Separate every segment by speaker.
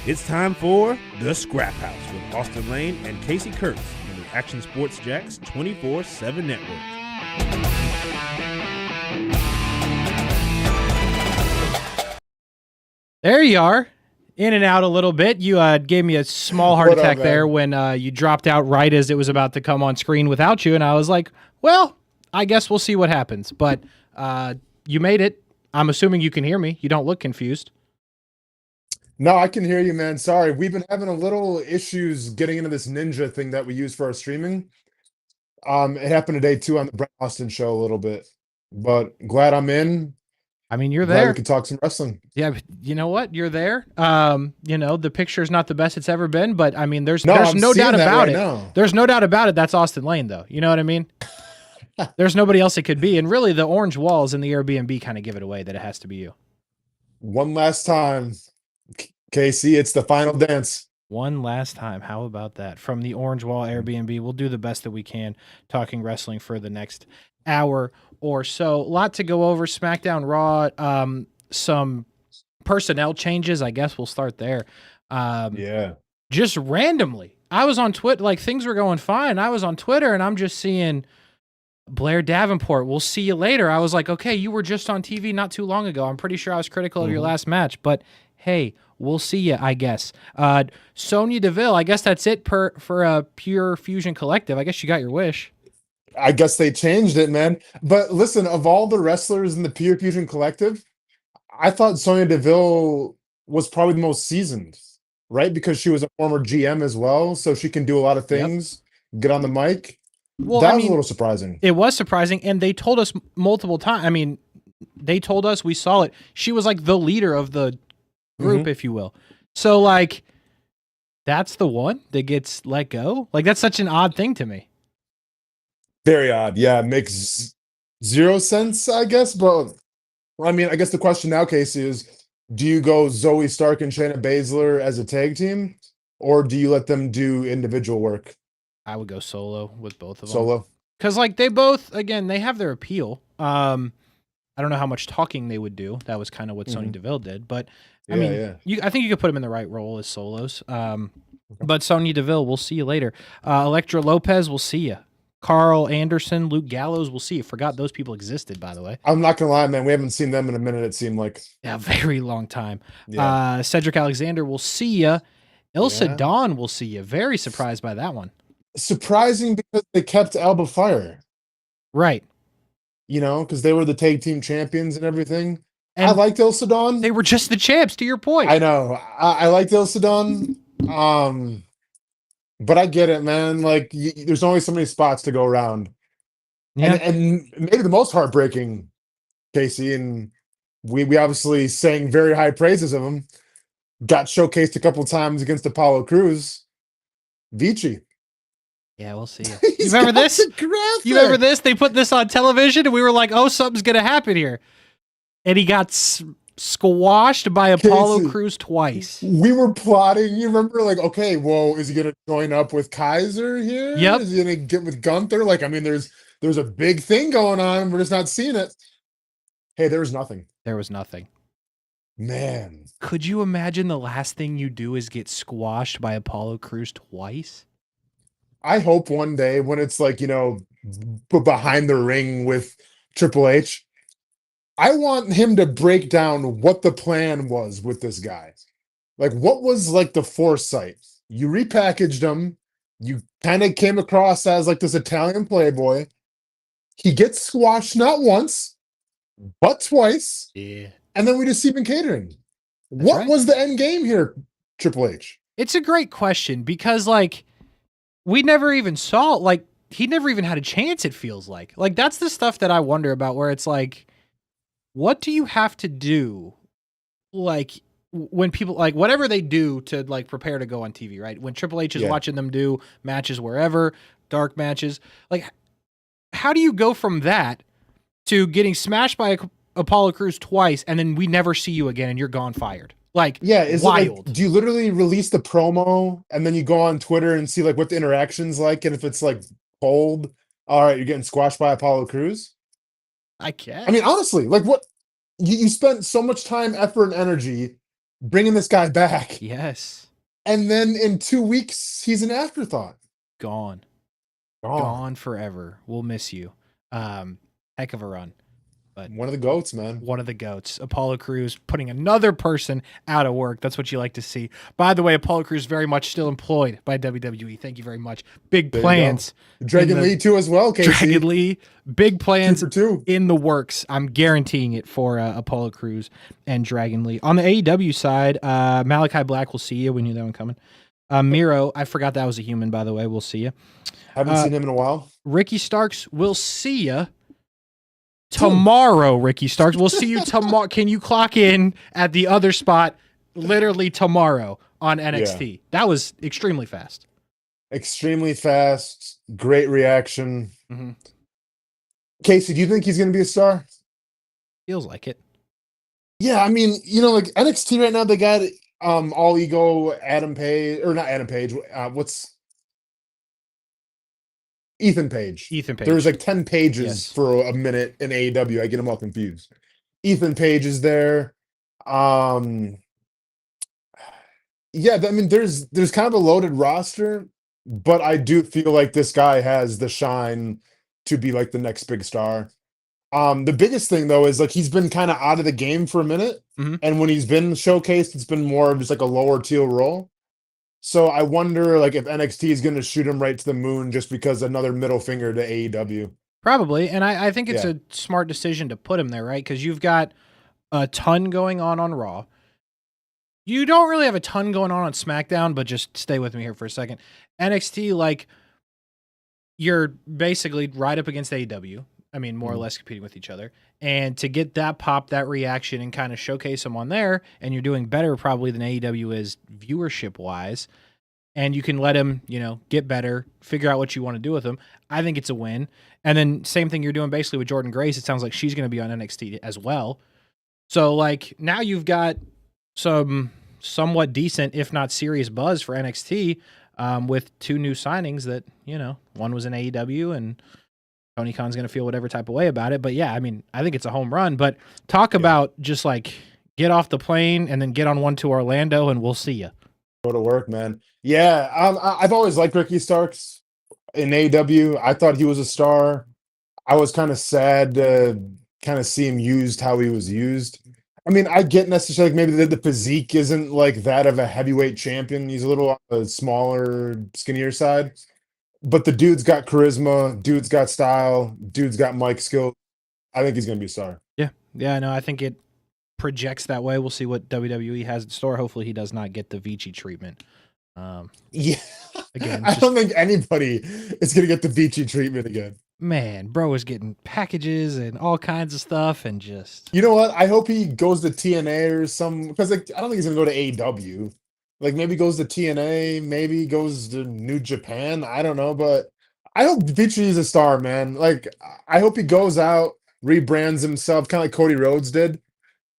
Speaker 1: It's time for The Scrap House with Austen Lane and Casey Kurtz on the Action Sports Jax 24/7 network.
Speaker 2: There you are. In and out a little bit. You gave me a small heart attack there when you dropped out right as it was about to come on screen without you, and I was like, well, I guess we'll see what happens. But you made it. I'm assuming you can hear me. You don't look confused.
Speaker 3: No, I can hear you, man. Sorry. We've been having a little issues getting into this Ninja thing that we use for our streaming. It happened today too on the Brent Austin show a little bit, but glad I'm in.
Speaker 2: I mean, you're
Speaker 3: Glad
Speaker 2: there.
Speaker 3: we can talk some wrestling.
Speaker 2: Yeah, but you know what? You're there. The picture's not the best it's ever been, but I mean, there's
Speaker 3: I'm
Speaker 2: no
Speaker 3: seeing
Speaker 2: doubt
Speaker 3: that
Speaker 2: about
Speaker 3: right
Speaker 2: it.
Speaker 3: now.
Speaker 2: There's no doubt about it. That's Austen Lane, though. You know what I mean? There's nobody else it could be, and really, the orange walls in the Airbnb kind of give it away that it has to be you.
Speaker 3: One last time, Casey, it's the final dance.
Speaker 2: One last time. How about that? From the Orange Wall Airbnb, we'll do the best that we can talking wrestling for the next hour or so. A lot to go over. SmackDown, Raw, some personnel changes. I guess we'll start there.
Speaker 3: Yeah.
Speaker 2: Just randomly. I was on Twitter, like things were going fine. I was on Twitter and I'm just seeing Blair Davenport, we'll see you later. I was like, okay, you were just on TV not too long ago. I'm pretty sure I was critical of your last match, but hey, we'll see you, I guess. Sonya Deville, I guess that's it for a Pure Fusion Collective. I guess you got your wish.
Speaker 3: I guess they changed it, man. But listen, of all the wrestlers in the Pure Fusion Collective, I thought Sonya Deville was probably the most seasoned, right? Because she was a former GM as well, so she can do a lot of things, get on the mic.
Speaker 2: Well,
Speaker 3: that was a little surprising.
Speaker 2: It was surprising, and they told us multiple times. I mean, they told us, we saw it. She was like the leader of the group, if you will. So, like, that's the one that gets let go? Like, that's such an odd thing to me.
Speaker 3: Very odd. Yeah, it makes zero sense, I guess. But, I mean, I guess the question now, Casey, is do you go Zoe Stark and Shayna Baszler as a tag team, or do you let them do individual work?
Speaker 2: I would go solo with both of them.
Speaker 3: Solo?
Speaker 2: Because, like, they both, again, they have their appeal. I don't know how much talking they would do. That was kind of what Sonya Deville did. But, I mean, I think you could put them in the right role as solos. But Sonya Deville, we'll see you later. Elektra Lopez, we'll see you. Carl Anderson, Luke Gallows, we'll see you. Forgot those people existed, by the way.
Speaker 3: I'm not going to lie, man. We haven't seen them in a minute, it seemed like.
Speaker 2: Yeah, a very long time.
Speaker 3: Yeah.
Speaker 2: Cedric Alexander, we'll see you. Ilsa Dawn, we'll see you. Very surprised by that one.
Speaker 3: Surprising because they kept Alba Fire.
Speaker 2: Right.
Speaker 3: You know, because they were the tag team champions and everything.
Speaker 2: And
Speaker 3: I liked Ilsa Dawn.
Speaker 2: They were just the champs, to your point.
Speaker 3: I know. I liked Ilsa Dawn. But I get it, man. Like, there's only so many spots to go around.
Speaker 2: Yeah.
Speaker 3: And maybe the most heartbreaking, Casey, and we obviously sang very high praises of him, got showcased a couple times against Apollo Crews. Vici.
Speaker 2: Yeah, we'll see you. You remember this? You remember this? They put this on television, and we were like, oh, something's going to happen here. And he got squashed by Apollo Crews twice.
Speaker 3: We were plotting. You remember, like, okay, well, is he going to join up with Kaiser here?
Speaker 2: Yep.
Speaker 3: Is he going to get with Gunther? Like, I mean, there's a big thing going on. We're just not seeing it. Hey, there was nothing.
Speaker 2: There was nothing.
Speaker 3: Man.
Speaker 2: Could you imagine the last thing you do is get squashed by Apollo Crews twice?
Speaker 3: I hope one day when it's like, you know, behind the ring with Triple H, I want him to break down what the plan was with this guy. Like, what was like the foresight? You repackaged him. You kind of came across as like this Italian playboy. He gets squashed not once, but twice.
Speaker 2: Yeah.
Speaker 3: And then we just see him catering. What was the end game here, Triple H?
Speaker 2: It's a great question because, like, we never even saw, like, he never even had a chance, it feels like. Like, that's the stuff that I wonder about, where it's like, what do you have to do, like, when people, like, whatever they do to, like, prepare to go on TV, right? When Triple H is watching them do matches wherever, dark matches, like, how do you go from that to getting smashed by Apollo Crews twice, and then we never see you again, and you're gone fired? Like,
Speaker 3: is
Speaker 2: wild.
Speaker 3: It like, do you literally release the promo and then you go on Twitter and see like what the interaction's like, and if it's like cold, all right, you're getting squashed by Apollo Crews?
Speaker 2: I guess.
Speaker 3: I mean, honestly, like what you spent so much time, effort, and energy bringing this guy back.
Speaker 2: Yes.
Speaker 3: And then in 2 weeks, he's an afterthought.
Speaker 2: Gone forever. We'll miss you. Heck of a run. But
Speaker 3: one of the GOATs, man.
Speaker 2: One of the GOATs. Apollo Crews putting another person out of work. That's what you like to see. By the way, Apollo Crews very much still employed by WWE. Thank you very much. Big plans.
Speaker 3: Dragon Lee too as well, Casey.
Speaker 2: Dragon Lee. Big plans
Speaker 3: 2 for 2
Speaker 2: in the works. I'm guaranteeing it for Apollo Crews and Dragon Lee. On the AEW side, Malachi Black, we'll see you. We knew that one coming. Miro, I forgot that was a human, by the way. We'll see you.
Speaker 3: Haven't seen him in a while.
Speaker 2: Ricky Starks, we'll see you tomorrow. Ricky Starks, we'll see you tomorrow. Can you clock in at the other spot literally tomorrow on NXT? Yeah. That was extremely fast.
Speaker 3: Extremely fast. Great reaction. Mm-hmm. Casey, do you think he's going to be a star?
Speaker 2: Feels like it.
Speaker 3: Yeah, I mean, like NXT right now, they got All Ego, Adam Page, or not Adam Page. What's Ethan Page. There's like 10 pages for a minute in AEW. I get them all confused. Ethan Page is there. Yeah, I mean, there's kind of a loaded roster, but I do feel like this guy has the shine to be like the next big star. The biggest thing though is like he's been kind of out of the game for a minute, and when he's been showcased, it's been more of just like a lower tier role. So I wonder, like, if NXT is going to shoot him right to the moon just because another middle finger to AEW.
Speaker 2: Probably, and I think it's a smart decision to put him there, right? Because you've got a ton going on Raw. You don't really have a ton going on SmackDown, but just stay with me here for a second. NXT, like, you're basically right up against AEW. I mean, more or less competing with each other. And to get that pop, that reaction, and kind of showcase them on there, and you're doing better probably than AEW is viewership-wise, and you can let him, get better, figure out what you want to do with him, I think it's a win. And then same thing you're doing basically with Jordan Grace. It sounds like she's going to be on NXT as well. So, like, now you've got some somewhat decent, if not serious buzz for NXT with 2 new signings that, one was in AEW and Tony Khan's going to feel whatever type of way about it. But yeah, I mean, I think it's a home run. But talk about just like get off the plane and then get on one to Orlando and we'll see you.
Speaker 3: Go to work, man. Yeah, I've always liked Ricky Starks in AEW. I thought he was a star. I was kind of sad to kind of see him used how he was used. I mean, I get necessarily like maybe the physique isn't like that of a heavyweight champion. He's a little on the smaller, skinnier side. But the dude's got charisma, dude's got style, dude's got mic skill. I think he's going to be a star.
Speaker 2: Yeah, no, I think it projects that way. We'll see what WWE has in store. Hopefully he does not get the Vici treatment.
Speaker 3: Yeah. Again, I don't think anybody is going to get the Vici treatment again.
Speaker 2: Man, bro is getting packages and all kinds of stuff and just...
Speaker 3: You know what? I hope he goes to TNA or some... Because I don't think he's going to go to AEW. Like, maybe goes to TNA, maybe goes to New Japan. I don't know, but I hope Vici is a star, man. Like, I hope he goes out, rebrands himself, kind of like Cody Rhodes did,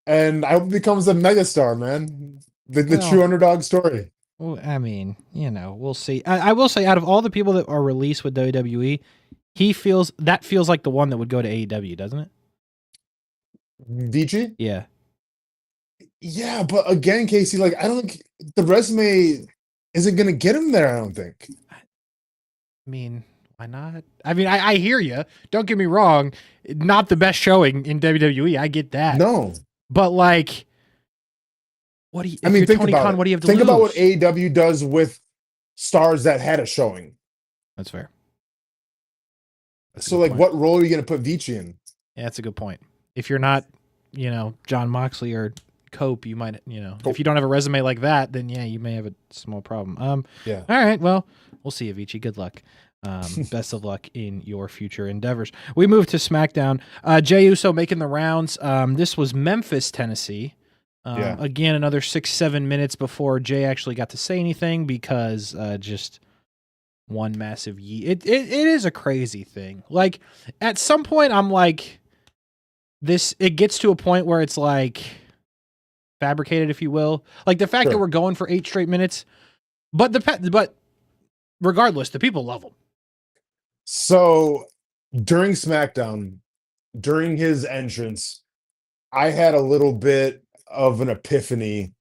Speaker 3: and I hope he becomes a megastar, man. The true underdog story.
Speaker 2: Well, I mean, we'll see. I will say, out of all the people that are released with WWE, feels like the one that would go to AEW, doesn't it?
Speaker 3: Vici?
Speaker 2: Yeah.
Speaker 3: Yeah, but again, Casey, like, I don't think the resume isn't going to get him there, I don't think.
Speaker 2: I mean, why not? I mean, I hear you. Don't get me wrong. Not the best showing in WWE. I get that.
Speaker 3: No.
Speaker 2: But, like, what do you...
Speaker 3: I mean, think
Speaker 2: Tony
Speaker 3: about
Speaker 2: Khan,
Speaker 3: it.
Speaker 2: What do you have to
Speaker 3: think
Speaker 2: lose?
Speaker 3: about what AEW does with stars that had a showing.
Speaker 2: That's fair.
Speaker 3: So, like, what role are you going to put Vici in?
Speaker 2: Yeah, that's a good point. If you're not, John Moxley or Cope, you might, if you don't have a resume like that, then yeah, you may have a small problem.
Speaker 3: Yeah.
Speaker 2: All right. Well, we'll see you, Vici. Good luck. Best of luck in your future endeavors. We move to SmackDown. Jey Uso making the rounds. This was Memphis, Tennessee. Again, another 6-7 minutes before Jey actually got to say anything because just one massive It is a crazy thing. Like, at some point, I'm like, it gets to a point where it's like fabricated, if you will. Like the fact that we're going for 8 straight minutes, but regardless, the people love him.
Speaker 3: So during SmackDown, during his entrance, I had a little bit of an epiphany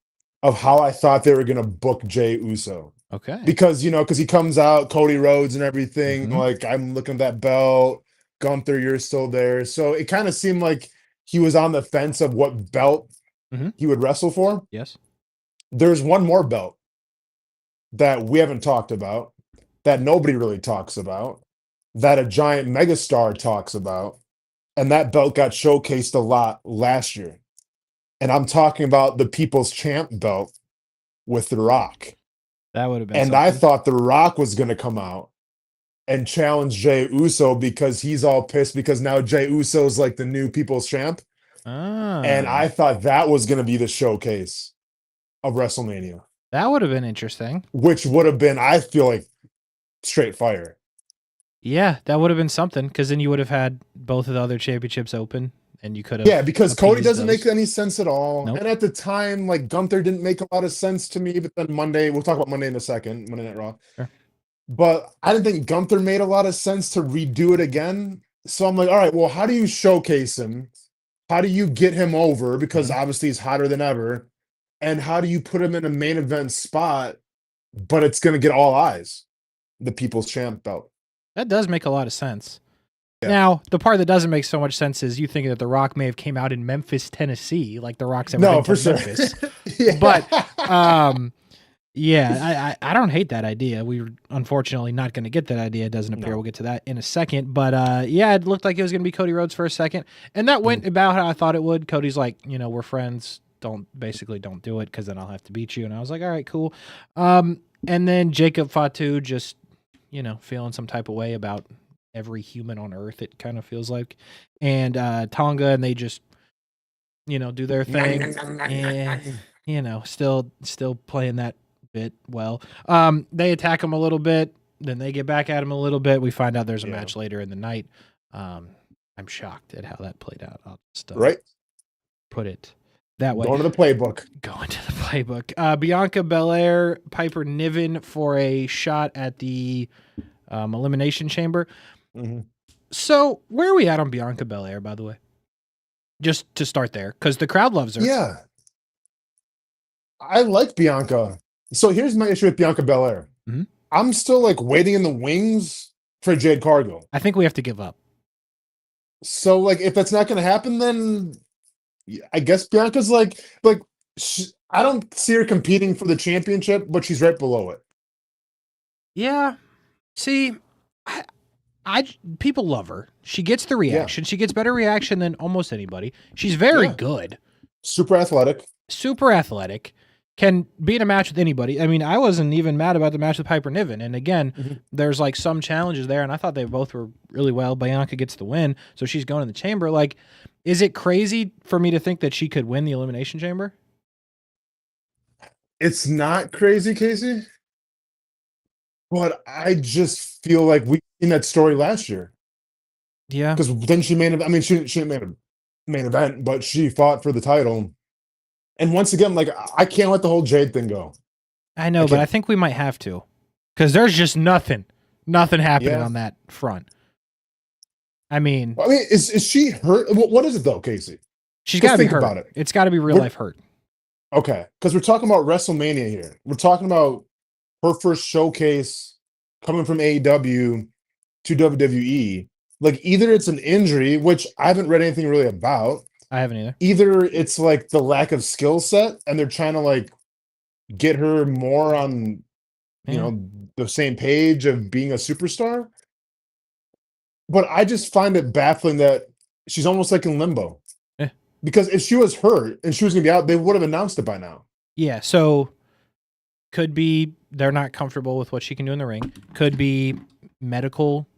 Speaker 3: of how I thought they were going to book Jey Uso.
Speaker 2: Okay.
Speaker 3: Because, because he comes out, Cody Rhodes and everything,
Speaker 2: Mhm.
Speaker 3: like, I'm looking at that belt. Gunther, you're still there. So it kind of seemed like he was on the fence of what belt
Speaker 2: Mhm.
Speaker 3: he would wrestle for.
Speaker 2: Yes.
Speaker 3: There's one more belt that we haven't talked about, that nobody really talks about, that a giant megastar talks about, and that belt got showcased a lot last year. And I'm talking about the People's Champ belt with The Rock.
Speaker 2: That would have been
Speaker 3: And
Speaker 2: something.
Speaker 3: I thought The Rock was going to come out and challenge Jey Uso because he's all pissed because now Jey Uso's like the new People's Champ. And I thought that was going to be the showcase of WrestleMania,
Speaker 2: that would have been interesting.
Speaker 3: which would have been, I feel like, straight fire.
Speaker 2: Yeah, that would have been something because then you would have had both of the other championships open and you could have.
Speaker 3: Yeah, because Cody
Speaker 2: appeased
Speaker 3: doesn't
Speaker 2: those.
Speaker 3: make any sense at all.
Speaker 2: Nope.
Speaker 3: And at the time, like, Gunther didn't make a lot of sense to me. But then Monday, we'll talk about Monday in a second, Monday Night Raw.
Speaker 2: Sure.
Speaker 3: But I didn't think Gunther made a lot of sense to redo it again. So I'm like, all right, well, how do you showcase him? How do you get him over? Because obviously he's hotter than ever. And how do you put him in a main event spot, but it's going to get all eyes? The People's Champ belt.
Speaker 2: That does make a lot of sense.
Speaker 3: Yeah.
Speaker 2: Now, the part that doesn't make so much sense is you thinking that The Rock may have came out in Memphis, Tennessee, like The Rock's ever
Speaker 3: No,
Speaker 2: been
Speaker 3: for
Speaker 2: to
Speaker 3: sure.
Speaker 2: Memphis.
Speaker 3: Yeah.
Speaker 2: But yeah, I don't hate that idea. We're unfortunately not going to get that idea. It doesn't appear.
Speaker 3: No.
Speaker 2: We'll get to that in a second. But yeah, it looked like it was going to be Cody Rhodes for a second, and that went about how I thought it would. Cody's like, we're friends. Don't do it because then I'll have to beat you. And I was like, all right, cool. And then Jacob Fatu just feeling some type of way about every human on earth. It kind of feels like, and Tonga, and they just do their thing. And, still playing that bit well. They attack him a little bit, then they get back at him a little bit. We find out there's a match later in the night. I'm shocked at how that played out. I'll just
Speaker 3: Right.
Speaker 2: put it that way.
Speaker 3: Going to the playbook.
Speaker 2: Going to the playbook. Bianca Belair, Piper Niven for a shot at the Elimination Chamber.
Speaker 3: Mm-hmm.
Speaker 2: So where are we at on Bianca Belair, by the way? Just to start there, because the crowd loves her.
Speaker 3: Yeah. I like Bianca. So here's my issue with Bianca Belair.
Speaker 2: Mm-hmm.
Speaker 3: I'm still like waiting in the wings for Jade Cargill.
Speaker 2: I think we have to give up.
Speaker 3: So like if that's not going to happen, then I guess Bianca's like I don't see her competing for the championship, but she's right below it.
Speaker 2: Yeah. See, I people love her. She gets the reaction. Yeah. She gets better reaction than almost anybody. She's very good.
Speaker 3: Super athletic.
Speaker 2: Super athletic. Can be in a match with anybody. I mean, I wasn't even mad about the match with Piper Niven. And again, there's like some challenges there, and I thought they both were really well. Bianca gets the win, so she's going to the chamber. Like, is it crazy for me to think that she could win the Elimination Chamber?
Speaker 3: It's not crazy, Casey. But I just feel like we seen that story last year.
Speaker 2: Yeah.
Speaker 3: Because then she made she didn't make a main event, but she fought for the title. And once again, like, I can't let the whole Jade thing go.
Speaker 2: I know, but I think we might have to. Because there's just nothing happening on that front. I mean,
Speaker 3: is she hurt? What is it though, Casey?
Speaker 2: She's got to be hurt.
Speaker 3: About it.
Speaker 2: It's got to be real life hurt.
Speaker 3: Okay, because we're talking about WrestleMania here. We're talking about her first showcase coming from AEW to WWE. Like, either it's an injury, which I haven't read anything really about.
Speaker 2: I haven't either.
Speaker 3: Either it's like the lack of skill set, and they're trying to like get her more on, the same page of being a superstar. But I just find it baffling that she's almost like in limbo.
Speaker 2: Yeah.
Speaker 3: Because if she was hurt and she was going to be out, they would have announced it by now.
Speaker 2: Yeah, so could be they're not comfortable with what she can do in the ring. Could be medical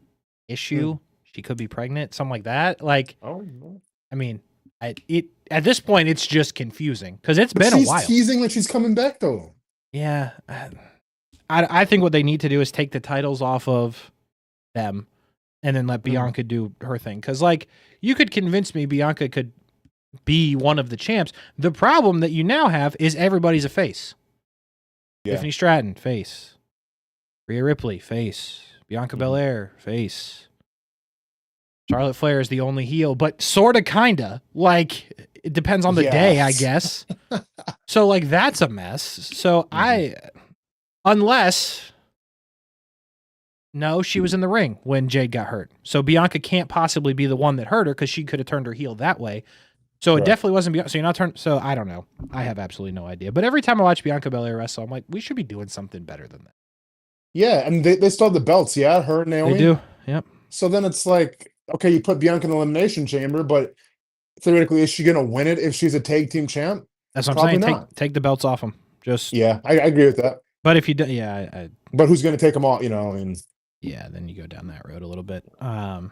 Speaker 2: issue. She could be pregnant, something like that. Like, I mean, at this point, it's just confusing because it's been a while.
Speaker 3: She's teasing that she's coming back, though.
Speaker 2: Yeah. I think what they need to do is take the titles off of them and then let Bianca do her thing. Because, like, you could convince me Bianca could be one of the champs. The problem that you now have is everybody's a face. Yeah. Tiffany Stratton, face. Rhea Ripley, face. Bianca Belair, face. Charlotte Flair is the only heel, but sorta, kinda. Like, It depends on the day, I
Speaker 3: Yes.
Speaker 2: guess. So like that's a mess. So unless no, she was in the ring when Jade got hurt. So Bianca can't possibly be the one that hurt her because she could have turned her heel that way. So
Speaker 3: Correct.
Speaker 2: it definitely wasn't Bianca. So you're not turned. So I don't know. I have absolutely no idea. But every time I watch Bianca Belair wrestle, I'm like, we should be doing something better than that.
Speaker 3: Yeah, and they still have the belts, yeah, her and Naomi.
Speaker 2: They do. Yep.
Speaker 3: So then it's like, okay, you put Bianca in the Elimination Chamber, but theoretically, is she going to win it if she's a tag team champ?
Speaker 2: That's what
Speaker 3: Probably
Speaker 2: I'm saying.
Speaker 3: not.
Speaker 2: Take the belts off them. Just
Speaker 3: Yeah, I agree with that.
Speaker 2: But if you do, yeah,
Speaker 3: But who's going to take them all? You know, and
Speaker 2: yeah, then you go down that road a little bit.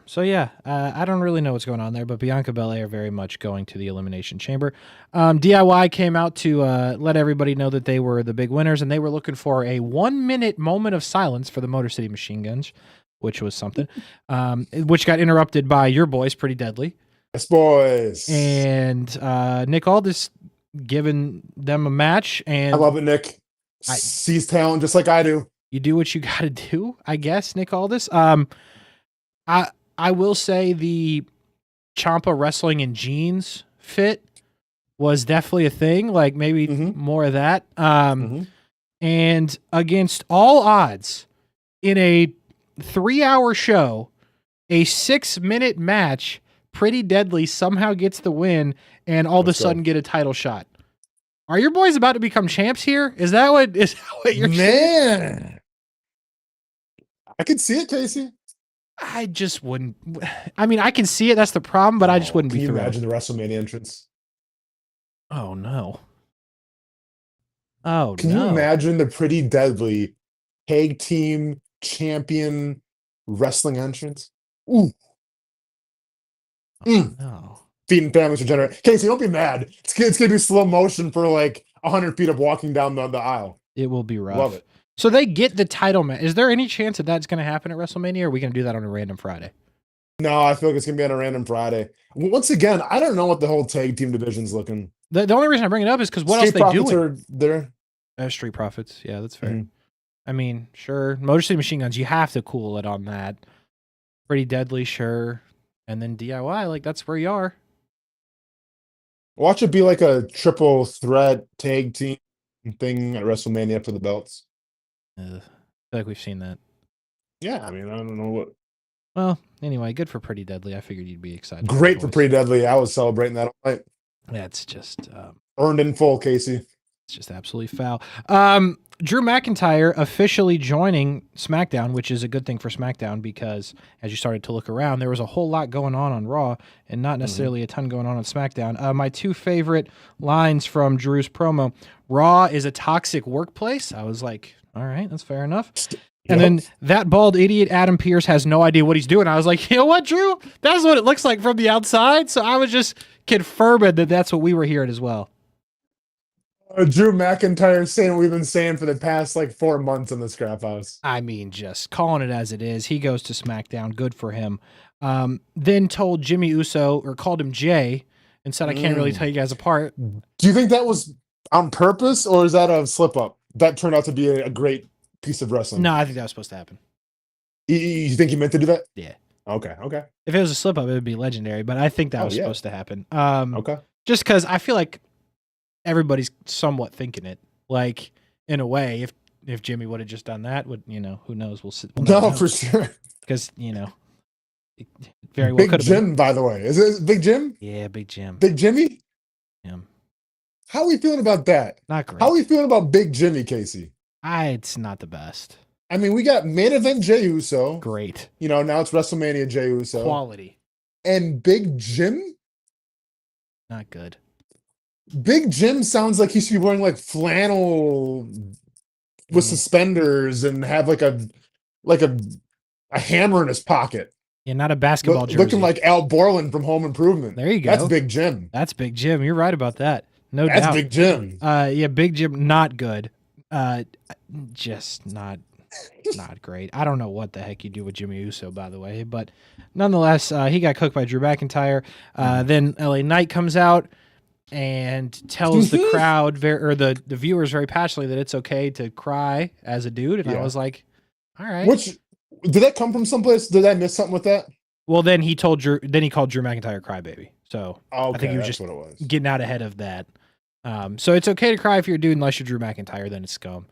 Speaker 2: So yeah, I don't really know what's going on there, but Bianca Belair very much going to the Elimination Chamber. DIY came out to let everybody know that they were the big winners, and they were looking for a 1-minute moment of silence for the Motor City Machine Guns, which was something, which got interrupted by your boys, Pretty Deadly.
Speaker 3: yes, boys.
Speaker 2: And Nick Aldis giving them a match. And
Speaker 3: I love it, Nick. Sees talent just like I do.
Speaker 2: You do what you got to do, I guess, Nick Aldis. I will say the Ciampa wrestling in jeans fit was definitely a thing. Like maybe more of that. And against all odds, in a 3-hour show, a 6-minute match, Pretty Deadly somehow gets the win and all of a sudden get a title shot. Are your boys about to become champs here? Is that what you're saying?
Speaker 3: Man, I could see it, Casey.
Speaker 2: I just wouldn't. I mean, I can see it. That's the problem, but I just wouldn't be
Speaker 3: Can you
Speaker 2: thrilled.
Speaker 3: imagine the WrestleMania entrance?
Speaker 2: Oh no. Oh
Speaker 3: Can you imagine the Pretty Deadly tag team champion wrestling entrance? Ooh.
Speaker 2: No.
Speaker 3: Feeding families regenerate. Casey, don't be mad. It's gonna be slow motion for like 100 feet of walking down the aisle.
Speaker 2: It will be rough.
Speaker 3: Love it.
Speaker 2: So they get the title match. Is there any chance that that's going to happen at WrestleMania, or are we going to do that on a random Friday?
Speaker 3: No, I feel like it's gonna be on a random Friday. Once again, I don't know what the whole tag team division's looking.
Speaker 2: The only reason I bring it up is because what else
Speaker 3: Street
Speaker 2: they
Speaker 3: Profits
Speaker 2: do?
Speaker 3: are there.
Speaker 2: Street Profits. Yeah, that's fair.
Speaker 3: Mhm.
Speaker 2: I mean, sure. Motor City Machine Guns, you have to cool it on that. Pretty Deadly, sure. And then DIY, like that's where you are.
Speaker 3: Watch it be like a triple threat tag team thing at WrestleMania for the belts.
Speaker 2: I feel like we've seen that.
Speaker 3: Yeah, I mean, I don't know what.
Speaker 2: Well, anyway, good for Pretty Deadly. I figured you'd be excited.
Speaker 3: Great for Pretty Deadly. I was celebrating that all night.
Speaker 2: That's just
Speaker 3: Earned in full, Casey.
Speaker 2: it's just absolutely foul. Drew McIntyre officially joining SmackDown, which is a good thing for SmackDown because as you started to look around, there was a whole lot going on Raw and not necessarily a ton going on SmackDown. My two favorite lines from Drew's promo: "Raw is a toxic workplace." I was like, all right, that's fair enough. And then that bald idiot Adam Pearce has no idea what he's doing. I was like, you know what, Drew? That's what it looks like from the outside. So I was just confirming that that's what we were hearing as well.
Speaker 3: Drew McIntyre saying what we've been saying for the past like 4 months in the Scrap House.
Speaker 2: I mean, just calling it as it is. He goes to SmackDown. Good for him. Then told Jimmy Uso, or called him Jay, and said, I can't really tell you guys apart.
Speaker 3: Do you think that was on purpose or is that a slip up? That turned out to be a great piece of wrestling.
Speaker 2: No, I think that was supposed to happen.
Speaker 3: You think he meant to do that?
Speaker 2: Yeah.
Speaker 3: Okay.
Speaker 2: If it was a slip up, it would be legendary, but I think that was supposed to happen.
Speaker 3: Okay.
Speaker 2: Just because I feel like everybody's somewhat thinking it. Like, in a way, if Jimmy would have just done that, who knows? We'll never know.
Speaker 3: For sure.
Speaker 2: Because, it very well could have
Speaker 3: Jim,
Speaker 2: been.
Speaker 3: by the way. Is it Big Jim?
Speaker 2: Yeah, Big Jim.
Speaker 3: Big Jimmy?
Speaker 2: Yeah.
Speaker 3: How are we feeling about that?
Speaker 2: Not great.
Speaker 3: How are we feeling about Big Jimmy, Casey?
Speaker 2: It's not the best.
Speaker 3: I mean, we got main event Jey Uso.
Speaker 2: Great.
Speaker 3: Now it's WrestleMania Jey Uso.
Speaker 2: Quality.
Speaker 3: And Big Jim?
Speaker 2: Not good.
Speaker 3: Big Jim sounds like he should be wearing like flannel with suspenders and have like a hammer in his pocket.
Speaker 2: Yeah, not a basketball jersey.
Speaker 3: Looking like Al Borland from Home Improvement.
Speaker 2: There you go.
Speaker 3: That's Big Jim.
Speaker 2: That's Big Jim. You're right about that. No doubt.
Speaker 3: That's Big Jim.
Speaker 2: Yeah, Big Jim, not good. Just not great. I don't know what the heck you do with Jimmy Uso, by the way, but nonetheless, he got cooked by Drew McIntyre. Then LA Knight comes out and tells the crowd the viewers very passionately that it's okay to cry as a dude, and I was like, all right.
Speaker 3: Which did that come from someplace? Did I miss something with that?
Speaker 2: Well, then he called Drew McIntyre crybaby. So
Speaker 3: Okay,
Speaker 2: I think he was
Speaker 3: that's
Speaker 2: just
Speaker 3: what it was.
Speaker 2: getting out ahead of that. So it's okay to cry if you're a dude, unless you're Drew McIntyre, then it's scum.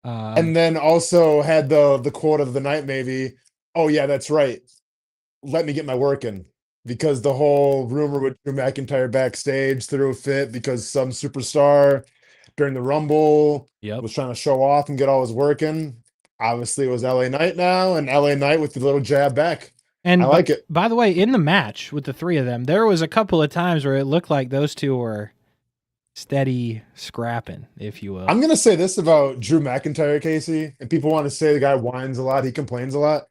Speaker 3: And then also had the quote of the night, maybe. Oh yeah, that's right. Let me get my work in. Because the whole rumor with Drew McIntyre backstage threw a fit because some superstar during the Rumble
Speaker 2: Yep.
Speaker 3: was trying to show off and get all his work in. Obviously, it was LA Knight now, and LA Knight with the little jab back.
Speaker 2: And
Speaker 3: I like it.
Speaker 2: by the way, in the match with the three of them, there was a couple of times where it looked like those two were steady scrapping, if you will.
Speaker 3: I'm gonna say this about Drew McIntyre, Casey, and people want to say the guy whines a lot, he complains a lot.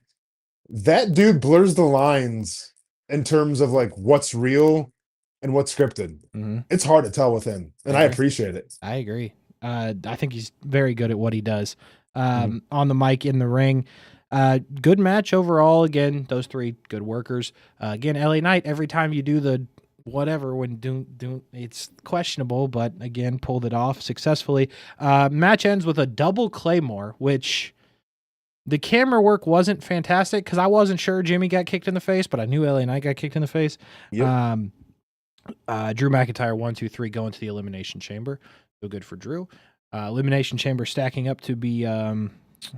Speaker 3: That dude blurs the lines in terms of like what's real and what's scripted. It's hard to tell with him, and I appreciate it.
Speaker 2: I agree. I think he's very good at what he does. On the mic, in the ring. Good match overall. Again, those three good workers. Again, LA Knight, every time you do the whatever when it's questionable, but again, pulled it off successfully. Match ends with a double Claymore, which the camera work wasn't fantastic because I wasn't sure Jimmy got kicked in the face, but I knew LA Knight got kicked in the face.
Speaker 3: Yep.
Speaker 2: Drew McIntyre 1, 2, 3 going to the Elimination Chamber. So good for Drew. Elimination Chamber stacking up to be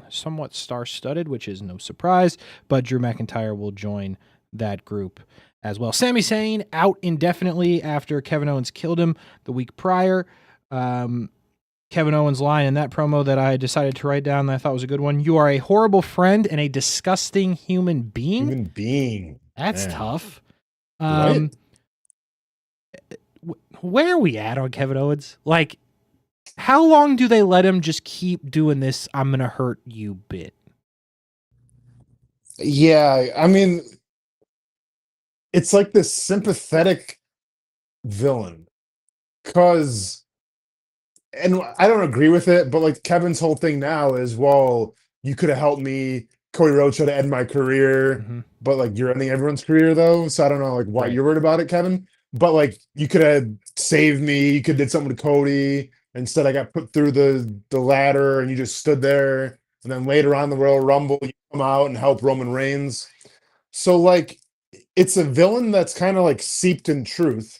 Speaker 2: somewhat star-studded, which is no surprise, but Drew McIntyre will join that group as well. Sami Zayn out indefinitely after Kevin Owens killed him the week prior. Kevin Owens' line in that promo that I decided to write down that I thought was a good one. You are a horrible friend and a disgusting human being.
Speaker 3: Human being.
Speaker 2: That's
Speaker 3: Man.
Speaker 2: tough.
Speaker 3: Right?
Speaker 2: Where are we at on Kevin Owens? Like, how long do they let him just keep doing this I'm going to hurt you bit?
Speaker 3: Yeah, I mean, it's like this sympathetic villain. Because, and I don't agree with it, but like Kevin's whole thing now is, well, you could have helped me. Cody Rhodes should have ended my career, but like you're ending everyone's career though. So I don't know like why you're worried about it, Kevin. But like you could have saved me. You could have did something to Cody. Instead, I got put through the ladder and you just stood there. And then later on the Royal Rumble, you come out and help Roman Reigns. So like it's a villain that's kind of like seeped in truth.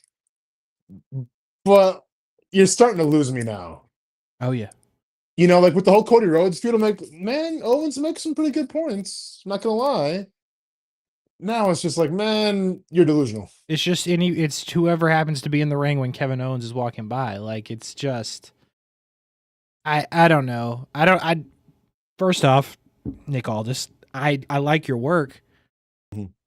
Speaker 3: But you're starting to lose me now.
Speaker 2: Oh, yeah.
Speaker 3: You know, like with the whole Cody Rhodes feud, I'm like, man, Owens makes some pretty good points. I'm not gonna lie. Now it's just like, man, you're delusional.
Speaker 2: It's just it's whoever happens to be in the ring when Kevin Owens is walking by. Like it's just, I don't know. First off, Nick Aldis, I like your work,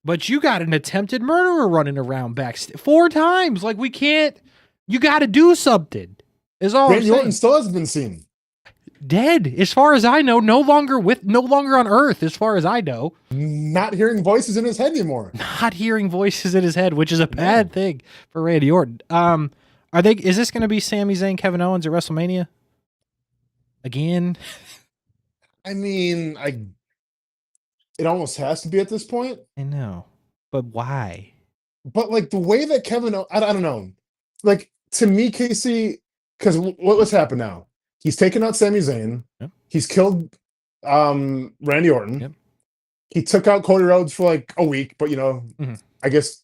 Speaker 2: but you got an attempted murderer running around backstage 4 times. Like we can't. You got to do something. Is all
Speaker 3: Randy
Speaker 2: I'm saying.
Speaker 3: Orton still hasn't been seen.
Speaker 2: Dead, as far as I know, no longer on Earth, as far as I know.
Speaker 3: Not hearing voices in his head anymore.
Speaker 2: Not hearing voices in his head, which is a bad thing for Randy Orton. Is this going to be Sami Zayn, Kevin Owens at WrestleMania again?
Speaker 3: I mean, it almost has to be at this point.
Speaker 2: I know, but why?
Speaker 3: But like the way that I don't know. Like to me, Casey, because what's happened now? He's taken out Sami Zayn.
Speaker 2: Yep.
Speaker 3: He's killed Randy Orton.
Speaker 2: Yep.
Speaker 3: He took out Cody Rhodes for like a week, but you know, I guess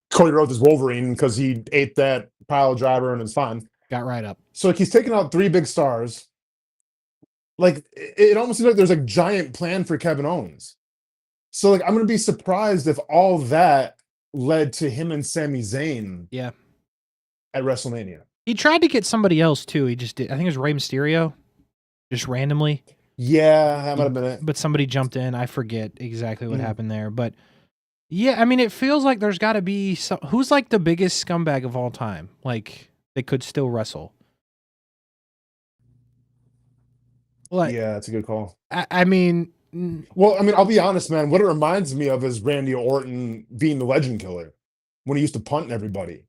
Speaker 3: Cody Rhodes is Wolverine because he ate that pile driver and it's fine.
Speaker 2: Got right up.
Speaker 3: So like he's taken out 3 big stars. Like it almost seems like there's a giant plan for Kevin Owens. So like I'm gonna be surprised if all that led to him and Sami Zayn.
Speaker 2: Yeah.
Speaker 3: At WrestleMania.
Speaker 2: He tried to get somebody else too. He just did. I think it was Rey Mysterio, just randomly.
Speaker 3: Yeah, that might have been it.
Speaker 2: But somebody jumped in. I forget exactly what happened there. But yeah, I mean, it feels like there's got to be who's like the biggest scumbag of all time. Like they could still wrestle. Like,
Speaker 3: yeah, that's a good call.
Speaker 2: I mean,
Speaker 3: well, I mean, I'll be honest, man. What it reminds me of is Randy Orton being the Legend Killer when he used to punt everybody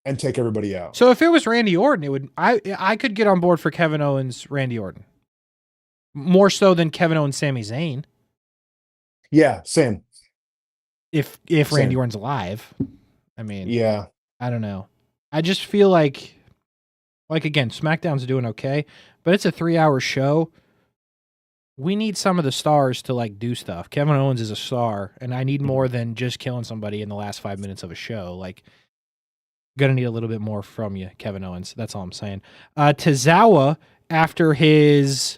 Speaker 3: and take everybody out.
Speaker 2: So if it was Randy Orton, it would I could get on board for Kevin Owens, Randy Orton. More so than Kevin Owens, Sami Zayn.
Speaker 3: Yeah, same.
Speaker 2: If Randy Orton's alive. I mean,
Speaker 3: yeah.
Speaker 2: I don't know. I just feel like again, SmackDown's doing okay, but it's a 3-hour show. we need some of the stars to like do stuff. Kevin Owens is a star, and I need more than just killing somebody in the last 5 minutes of a show. Like, gonna need a little bit more from you, Kevin Owens. That's all I'm saying. Tozawa, after his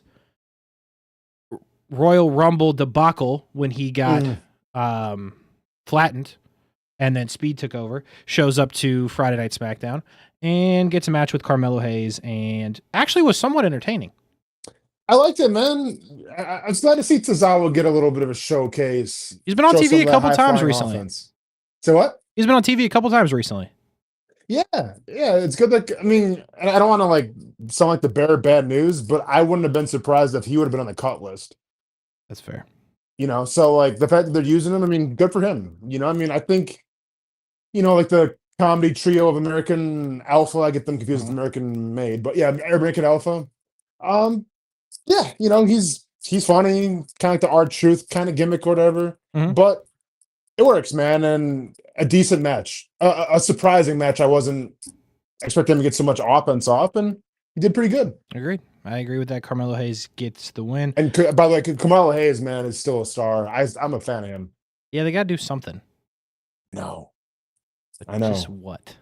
Speaker 2: Royal Rumble debacle when he got flattened and then Speed took over, shows up to Friday Night SmackDown and gets a match with Carmelo Hayes and actually was somewhat entertaining.
Speaker 3: I liked it, man. I was glad to see Tozawa get a little bit of a showcase.
Speaker 2: He's been on TV a couple times recently.
Speaker 3: Offense. So what?
Speaker 2: He's been on TV a couple times recently.
Speaker 3: Yeah, it's good. That I mean, I don't want to like sound like the bearer of bad news, but I wouldn't have been surprised if he would have been on the cut list.
Speaker 2: That's fair.
Speaker 3: So like the fact that they're using him, I mean, good for him. I mean, I think, like the comedy trio of American Alpha, I get them confused with American Made, but yeah, American Alpha. Yeah, he's funny, kind of like the R-Truth kind of gimmick or whatever, but it works, man, and a decent match, a surprising match. I wasn't expecting him to get so much offense off, and he did pretty good.
Speaker 2: Agreed. I agree with that. Carmelo Hayes gets the win.
Speaker 3: And by the way, Carmelo Hayes, man, is still a star. I'm a fan of him.
Speaker 2: Yeah, they got to do something.
Speaker 3: No.
Speaker 2: But
Speaker 3: I know.
Speaker 2: Just what?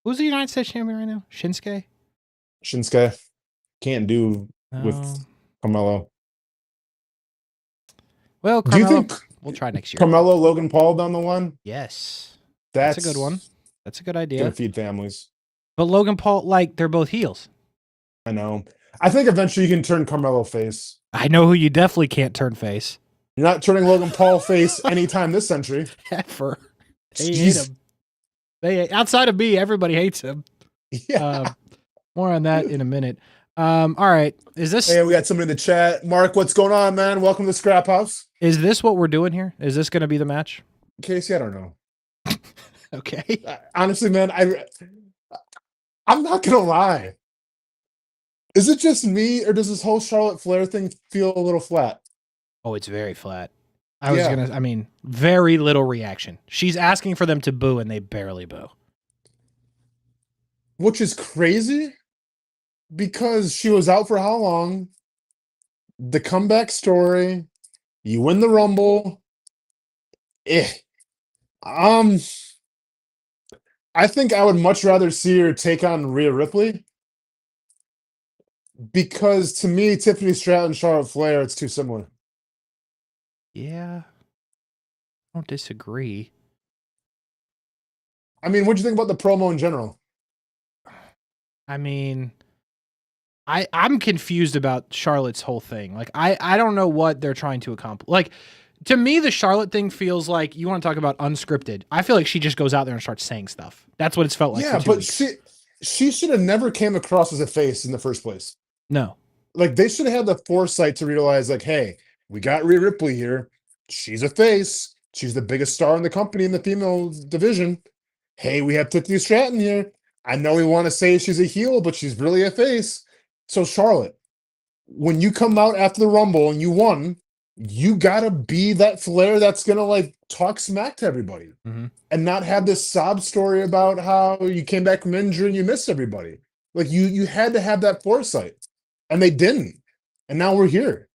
Speaker 2: Who's the United States champion right now?
Speaker 3: Shinsuke. Can't do with Carmelo.
Speaker 2: Well,
Speaker 3: do you
Speaker 2: Carmelo,
Speaker 3: think
Speaker 2: we'll try next year.
Speaker 3: Carmelo, Logan Paul down the line?
Speaker 2: Yes.
Speaker 3: That's
Speaker 2: a good one. That's a good idea.
Speaker 3: Gonna feed families.
Speaker 2: But Logan Paul, they're both heels.
Speaker 3: I know. I think eventually you can turn Carmelo face.
Speaker 2: I know who you definitely can't turn face.
Speaker 3: You're not turning Logan Paul face anytime this century.
Speaker 2: Ever. They hate him. Outside of me, everybody hates him.
Speaker 3: Yeah.
Speaker 2: More on that in a minute. All right. Is this?
Speaker 3: Hey, we got somebody in the chat. Mark, what's going on, man? Welcome to Scrap House.
Speaker 2: Is this what we're doing here? Is this going to be the match?
Speaker 3: Casey, I don't know.
Speaker 2: Okay.
Speaker 3: Honestly, man, I'm not gonna lie. Is it just me, or does this whole Charlotte Flair thing feel a little flat?
Speaker 2: Oh, it's very flat. Very little reaction. She's asking for them to boo, and they barely boo.
Speaker 3: Which is crazy, because she was out for how long? The comeback story, you win the Rumble. I think I would much rather see her take on Rhea Ripley, because to me, Tiffany Stratton, Charlotte Flair, it's too similar.
Speaker 2: Yeah, I don't disagree.
Speaker 3: I mean, what'd you think about the promo in general?
Speaker 2: I mean, I'm confused about Charlotte's whole thing. Like, I don't know what they're trying to accomplish. Like, to me, the Charlotte thing feels like, you want to talk about unscripted. I feel like she just goes out there and starts saying stuff. That's what it's felt like.
Speaker 3: Yeah, but she should have never came across as a face in the first place.
Speaker 2: No.
Speaker 3: Like, they should have had the foresight to realize, like, hey, we got Rhea Ripley here. She's a face. She's the biggest star in the company in the female division. Hey, we have Tiffany Stratton here. I know we want to say she's a heel, but she's really a face. So, Charlotte, when you come out after the Rumble and you won, you gotta be that Flair that's gonna like talk smack to everybody and not have this sob story about how you came back from injury and you missed everybody. Like you had to have that foresight, and they didn't, and now we're here.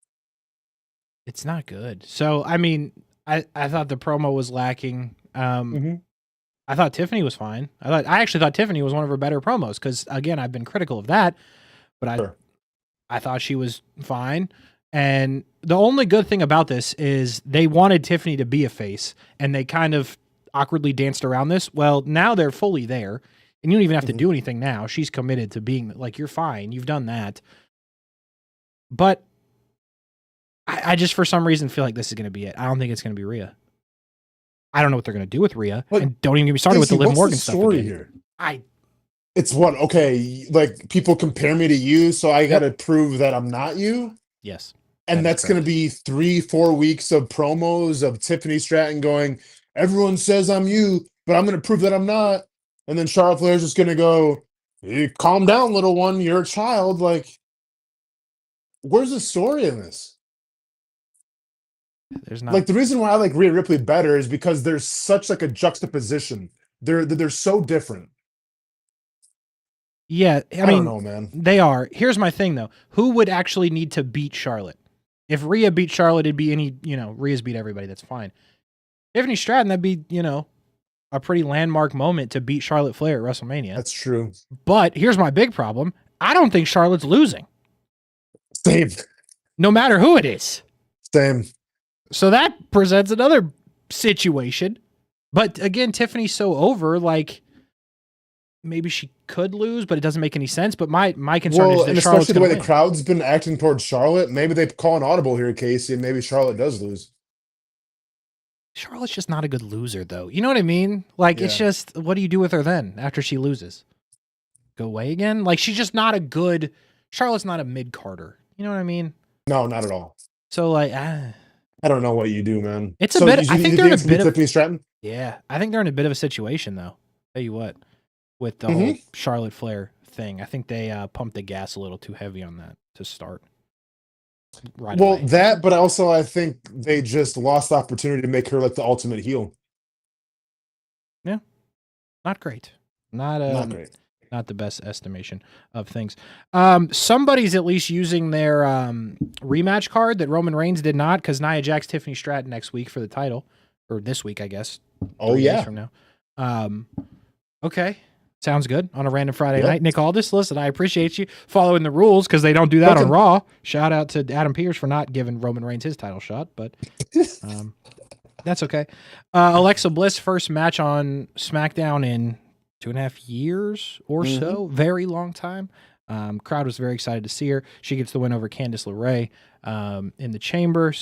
Speaker 2: It's not good. So I mean, I thought the promo was lacking. I thought Tiffany was fine. I actually thought Tiffany was one of her better promos, because again, I've been critical of that, but I thought she was fine. And the only good thing about this is they wanted Tiffany to be a face, and they kind of awkwardly danced around this. Well, now they're fully there, and you don't even have to do anything now. She's committed to being, like, you're fine. You've done that. But I just, for some reason, feel like this is going to be it. I don't think it's going to be Rhea. I don't know what they're going to do with Rhea. And don't even get me started with the Liv Morgan stuff.
Speaker 3: What's the story here? It's what? Okay, like, people compare me to you, so I got to prove that I'm not you?
Speaker 2: Yes.
Speaker 3: And that's going to be 3-4 weeks of promos of Tiffany Stratton going, everyone says I'm you, but I'm going to prove that I'm not. And then Charlotte Flair's just going to go, hey, calm down, little one. You're a child. Like, where's the story in this?
Speaker 2: There's not.
Speaker 3: Like, the reason why I like Rhea Ripley better is because there's such like a juxtaposition. They're so different.
Speaker 2: Yeah, I mean,
Speaker 3: don't know, man.
Speaker 2: They are. Here's my thing, though. Who would actually need to beat Charlotte? If Rhea beat Charlotte, it'd be Rhea's beat everybody. That's fine. Tiffany Stratton, that'd be, a pretty landmark moment to beat Charlotte Flair at WrestleMania.
Speaker 3: That's true.
Speaker 2: But here's my big problem. I don't think Charlotte's losing.
Speaker 3: Same.
Speaker 2: No matter who it is.
Speaker 3: Same.
Speaker 2: So that presents another situation. But again, Tiffany's so over, like, maybe she could lose, but it doesn't make any sense. But my concern is that
Speaker 3: and
Speaker 2: Charlotte's
Speaker 3: especially the way
Speaker 2: win.
Speaker 3: the crowd's been acting towards Charlotte, maybe they call an audible here, Casey, and maybe Charlotte does lose.
Speaker 2: Charlotte's just not a good loser, though. You know what I mean? Like, It's just, what do you do with her then after she loses? Go away again? Like, she's just not a good... Charlotte's not a mid-carder. You know what I mean?
Speaker 3: No, not at all.
Speaker 2: So, like...
Speaker 3: I don't know what you do, man.
Speaker 2: It's a bit... I think they're in a bit of...
Speaker 3: Tiffany Stratton?
Speaker 2: Yeah. I think they're in a bit of a situation, though. Tell you what. With the whole Charlotte Flair thing. I think they pumped the gas a little too heavy on that to start. Right away.
Speaker 3: That, but also I think they just lost the opportunity to make her like the ultimate heel.
Speaker 2: Yeah. Not great. Not great. Not the best estimation of things. Somebody's at least using their rematch card that Roman Reigns did not, because Nia Jax, Tiffany Stratton next week for the title. Or this week, I guess. 3 days from now. Okay. Sounds good on a random Friday night. Nick Aldis, listen, I appreciate you following the rules because they don't do that on Raw. Shout out to Adam Pearce for not giving Roman Reigns his title shot, but that's okay. Alexa Bliss, first match on SmackDown in 2.5 years or so. Very long time. Crowd was very excited to see her. She gets the win over Candice LeRae in the Chamber,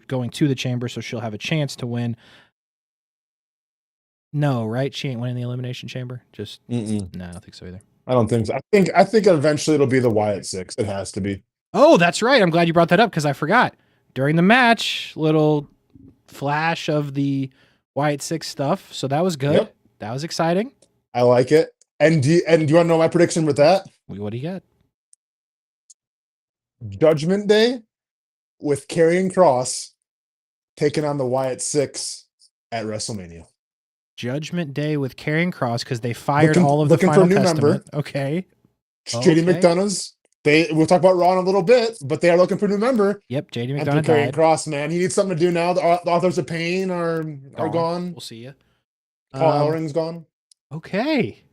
Speaker 2: going to the Chamber, so she'll have a chance to win. No, right? She ain't winning the Elimination Chamber. Just no, I don't think so either.
Speaker 3: I don't think so. I think eventually it'll be the Wyatt 6. It has to be.
Speaker 2: Oh, that's right. I'm glad you brought that up because I forgot. During the match, little flash of the Wyatt 6 stuff. So that was good. Yep. That was exciting.
Speaker 3: I like it. And do you want to know my prediction with that?
Speaker 2: What do you got?
Speaker 3: Judgment Day with Karrion Kross taking on the Wyatt 6 at WrestleMania.
Speaker 2: Judgment Day with Karrion Kross because they fired all of the Final
Speaker 3: for a new
Speaker 2: Testament.
Speaker 3: Member.
Speaker 2: Okay.
Speaker 3: JD McDonough's. We'll talk about Raw in a little bit, but they are looking for a new member.
Speaker 2: Yep, JD
Speaker 3: McDonough.
Speaker 2: And
Speaker 3: Karrion Kross, man, he needs something to do now. The Authors of Pain are gone.
Speaker 2: We'll see you.
Speaker 3: Paul Ellring's gone.
Speaker 2: Okay,